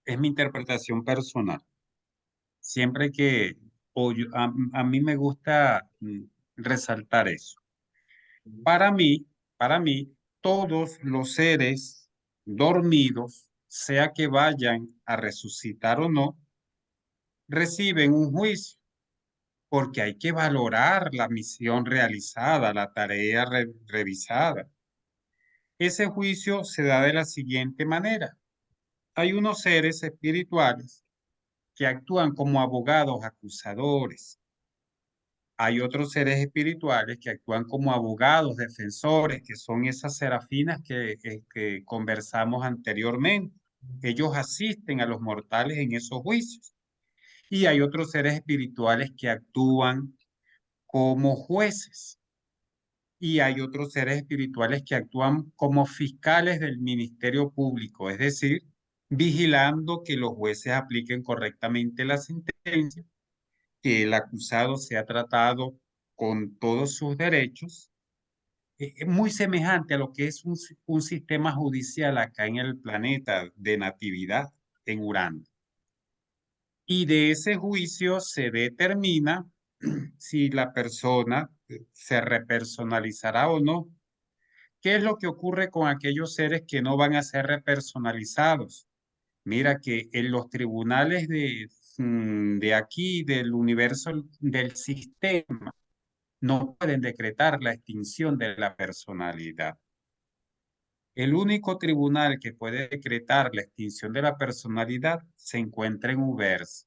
Es mi interpretación personal. Siempre que, a mí me gusta resaltar eso. Para mí, para mí, todos los seres dormidos, sea que vayan a resucitar o no, reciben un juicio, porque hay que valorar la misión realizada, la tarea revisada. Ese juicio se da de la siguiente manera. Hay unos seres espirituales que actúan como abogados acusadores. Hay otros seres espirituales que actúan como abogados defensores, que son esas serafinas que conversamos anteriormente. Ellos asisten a los mortales en esos juicios. Y hay otros seres espirituales que actúan como jueces. Y hay otros seres espirituales que actúan como fiscales del Ministerio Público, es decir, vigilando que los jueces apliquen correctamente la sentencia, que el acusado sea tratado con todos sus derechos, muy semejante a lo que es un sistema judicial acá en el planeta de Natividad, en Urano. Y de ese juicio se determina si la persona se repersonalizará o no. ¿Qué es lo que ocurre con aquellos seres que no van a ser repersonalizados? Mira que en los tribunales de aquí, del universo, del sistema, no pueden decretar la extinción de la personalidad. El único tribunal que puede decretar la extinción de la personalidad se encuentra en Ubersa.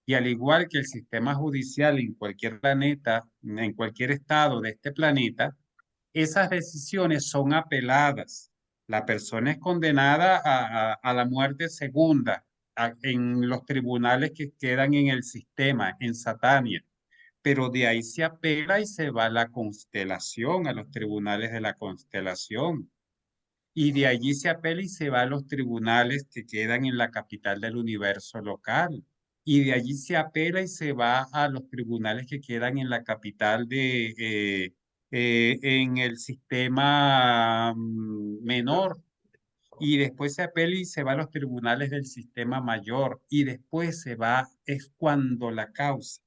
Y al igual que el sistema judicial en cualquier planeta, en cualquier estado de este planeta, esas decisiones son apeladas. La persona es condenada a la muerte segunda en los tribunales que quedan en el sistema, en Satania. Pero de ahí se apela y se va a la constelación, a los tribunales de la constelación. Y de allí se apela y se va a los tribunales que quedan en la capital del universo local. Y de allí se apela y se va a los tribunales que quedan en la capital en el sistema menor. Y después se apela y se va a los tribunales del sistema mayor. Y después se va, es cuando la causa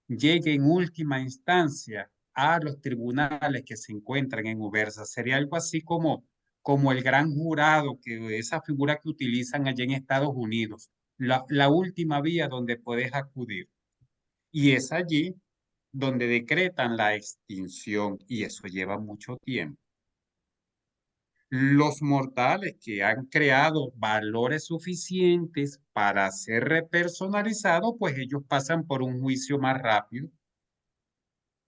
llegue en última instancia a los tribunales que se encuentran en Ubersa. Sería algo así como el gran jurado, que esa figura que utilizan allá en Estados Unidos, la última vía donde puedes acudir. Y es allí donde decretan la extinción y eso lleva mucho tiempo. Los mortales que han creado valores suficientes para ser repersonalizados, pues ellos pasan por un juicio más rápido.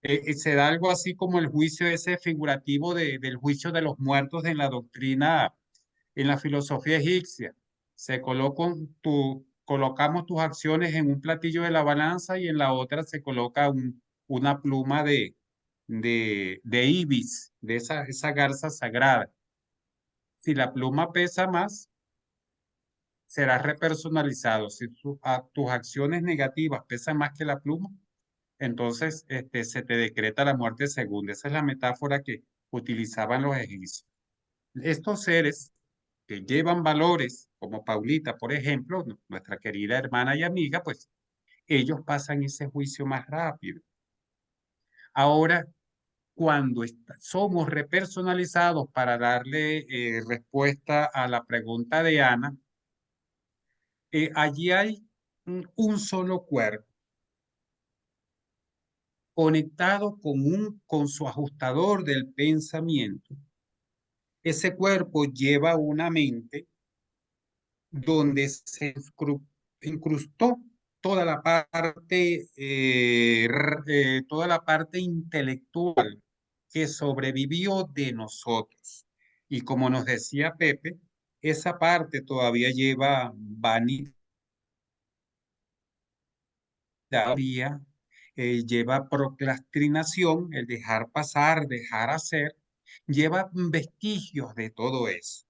Se da algo así como el juicio ese figurativo del juicio de los muertos en la doctrina, en la filosofía egipcia. Colocamos tus acciones en un platillo de la balanza y en la otra se coloca una pluma de ibis, de esa garza sagrada. Si la pluma pesa más, serás repersonalizado. Si tus acciones negativas pesan más que la pluma, entonces se te decreta la muerte segunda. Esa es la metáfora que utilizaban los egipcios. Estos seres que llevan valores, como Paulita, por ejemplo, nuestra querida hermana y amiga, pues ellos pasan ese juicio más rápido. Ahora, cuando somos repersonalizados, para darle respuesta a la pregunta de Ana, allí hay un solo cuerpo conectado con su ajustador del pensamiento. Ese cuerpo lleva una mente donde se incrustó toda la parte intelectual que sobrevivió de nosotros. Y como nos decía Pepe, esa parte todavía lleva vanidad, lleva procrastinación, el dejar pasar, dejar hacer, lleva vestigios de todo eso.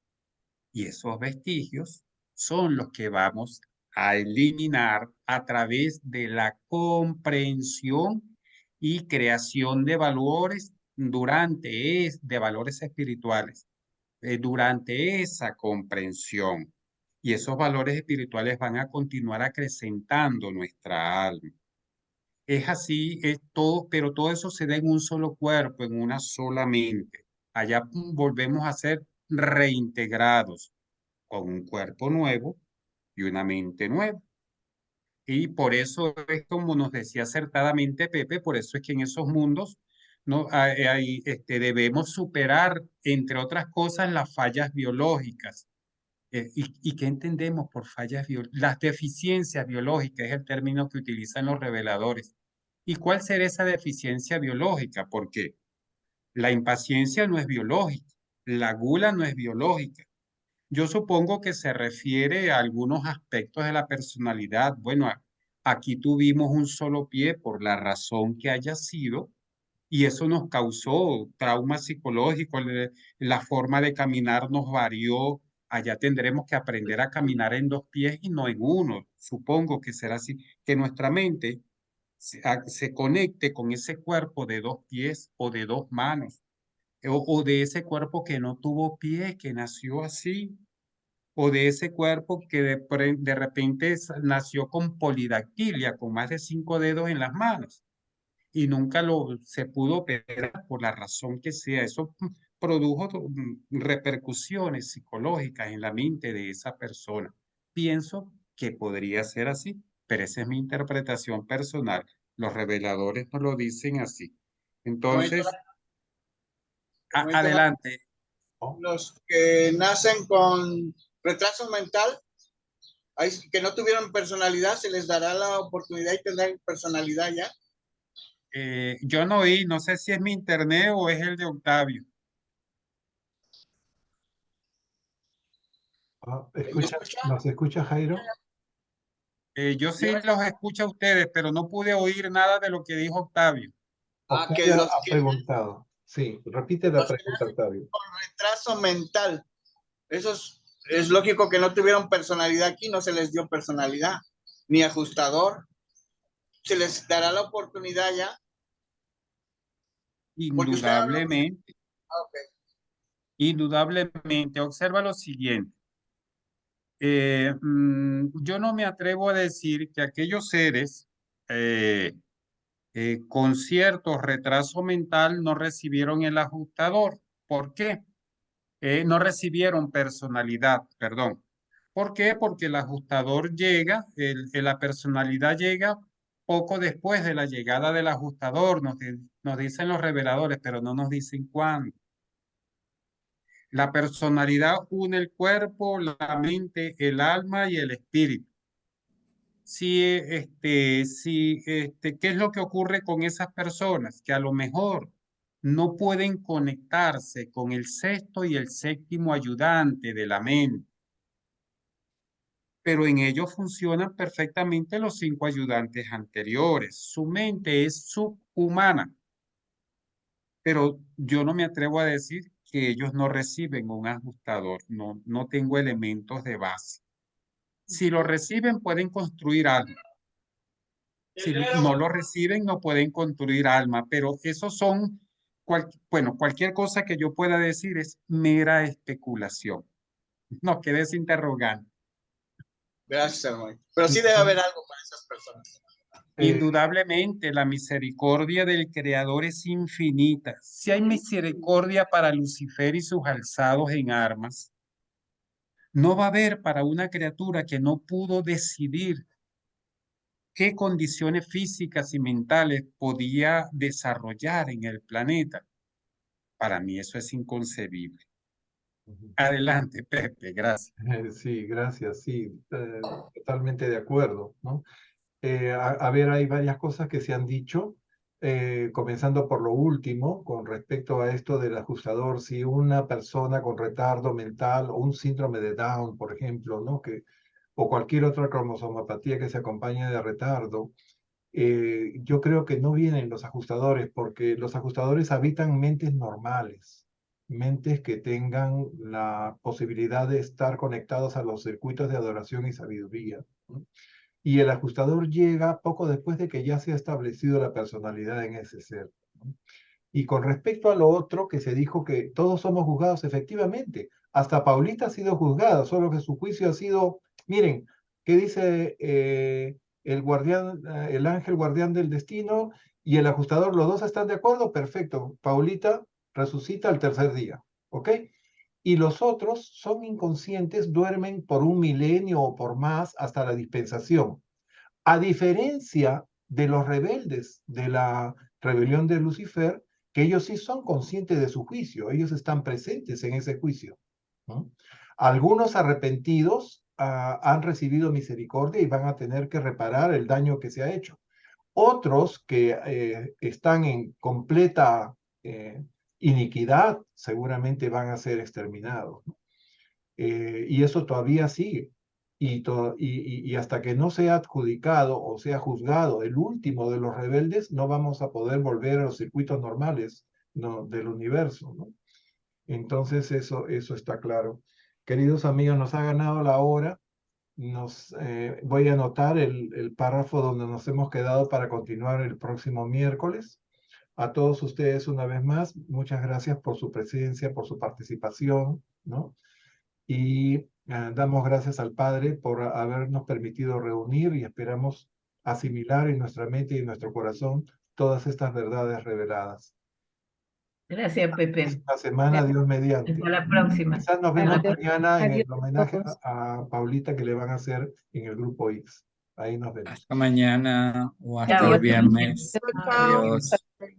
Y esos vestigios son los que vamos a eliminar a través de la comprensión y creación de valores de valores espirituales, durante esa comprensión. Y esos valores espirituales van a continuar acrecentando nuestra alma. Es así, es todo, pero todo eso se da en un solo cuerpo, en una sola mente. Allá volvemos a ser reintegrados con un cuerpo nuevo y una mente nueva. Y por eso es como nos decía acertadamente Pepe, por eso es que en esos mundos no debemos superar, entre otras cosas, las fallas biológicas. ¿Y qué entendemos por fallas biológicas? Las deficiencias biológicas es el término que utilizan los reveladores. ¿Y cuál será esa deficiencia biológica? Porque la impaciencia no es biológica, la gula no es biológica. Yo supongo que se refiere a algunos aspectos de la personalidad. Bueno, aquí tuvimos un solo pie por la razón que haya sido, y eso nos causó trauma psicológico. La forma de caminar nos varió. Allá tendremos que aprender a caminar en dos pies y no en uno. Supongo que será así, que nuestra mente se conecte con ese cuerpo de dos pies o de dos manos, o de ese cuerpo que no tuvo pie, que nació así, o de ese cuerpo que de repente nació con polidactilia, con más de 5 dedos en las manos, y nunca se pudo operar por la razón que sea. Eso produjo repercusiones psicológicas en la mente de esa persona. Pienso que podría ser así, pero esa es mi interpretación personal. Los reveladores no lo dicen así. Entonces, adelante. Los que nacen con retraso mental, que no tuvieron personalidad, se les dará la oportunidad y tendrán personalidad ya. Yo no oí, no sé si es mi internet o es el de Octavio. ¿Nos escucha Jairo? Yo sí los escucho a ustedes, pero no pude oír nada de lo que dijo Octavio. Octavio ha preguntado. Sí, repite la pregunta, Octavio. Con retraso mental. Eso es lógico que no tuvieron personalidad aquí, no se les dio personalidad, ni ajustador. ¿Se les dará la oportunidad ya? Indudablemente. Indudablemente. Observa lo siguiente. Yo no me atrevo a decir que aquellos seres con cierto retraso mental no recibieron el ajustador. ¿Por qué? No recibieron personalidad, perdón. ¿Por qué? Porque el ajustador llega, la personalidad llega poco después de la llegada del ajustador, nos dicen los reveladores, pero no nos dicen cuándo. La personalidad une el cuerpo, la mente, el alma y el espíritu. ¿Qué es lo que ocurre con esas personas? Que a lo mejor no pueden conectarse con el sexto y el séptimo ayudante de la mente, pero en ellos funcionan perfectamente los 5 ayudantes anteriores. Su mente es subhumana, pero yo no me atrevo a decir que ellos no reciben un ajustador. No tengo elementos de base. Si lo reciben, pueden construir algo. Si no lo reciben, no pueden construir alma, pero esos son, cualquier cosa que yo pueda decir es mera especulación. No quedes interrogante. Gracias, hermano. Pero sí debe haber algo para esas personas. Indudablemente, la misericordia del Creador es infinita. Si hay misericordia para Lucifer y sus alzados en armas, no va a haber para una criatura que no pudo decidir qué condiciones físicas y mentales podía desarrollar en el planeta. Para mí eso es inconcebible. Adelante, Pepe, gracias. Sí, gracias, sí, totalmente de acuerdo, ¿no? A ver, hay varias cosas que se han dicho, comenzando por lo último, con respecto a esto del ajustador. Si una persona con retardo mental o un síndrome de Down, por ejemplo, ¿no? O cualquier otra cromosomopatía que se acompañe de retardo, yo creo que no vienen los ajustadores, porque los ajustadores habitan mentes normales, mentes que tengan la posibilidad de estar conectados a los circuitos de adoración y sabiduría, ¿no? Y el ajustador llega poco después de que ya se ha establecido la personalidad en ese ser, ¿no? Y con respecto a lo otro que se dijo que todos somos juzgados, efectivamente, hasta Paulita ha sido juzgada, solo que su juicio ha sido, miren, ¿qué dice el guardián, el ángel guardián del destino y el ajustador? ¿Los dos están de acuerdo? Perfecto. Paulita resucita al tercer día, ¿ok? Y los otros son inconscientes, duermen por 1 milenio o por más hasta la dispensación. A diferencia de los rebeldes de la rebelión de Lucifer, que ellos sí son conscientes de su juicio, ellos están presentes en ese juicio, ¿no? Algunos arrepentidos han recibido misericordia y van a tener que reparar el daño que se ha hecho. Otros que están en completa iniquidad seguramente van a ser exterminados, ¿no? Y eso todavía sigue. Y hasta que no sea adjudicado o sea juzgado el último de los rebeldes, no vamos a poder volver a los circuitos normales, ¿no?, del universo, ¿no? Entonces eso está claro. Queridos amigos, nos ha ganado la hora. Voy a anotar el párrafo donde nos hemos quedado para continuar el próximo miércoles. A todos ustedes una vez más, muchas gracias por su presencia, por su participación, ¿no? Y damos gracias al Padre por habernos permitido reunir y esperamos asimilar en nuestra mente y en nuestro corazón todas estas verdades reveladas. Gracias, Pepe. La semana, Dios mediante. Hasta la próxima. Quizás nos vemos Adiós. mañana en Adiós el a homenaje todos. a Paulita que le van a hacer en el grupo X. Ahí nos vemos. Hasta mañana o hasta Chao, el hasta viernes. Chao, chao. Adiós. Bye.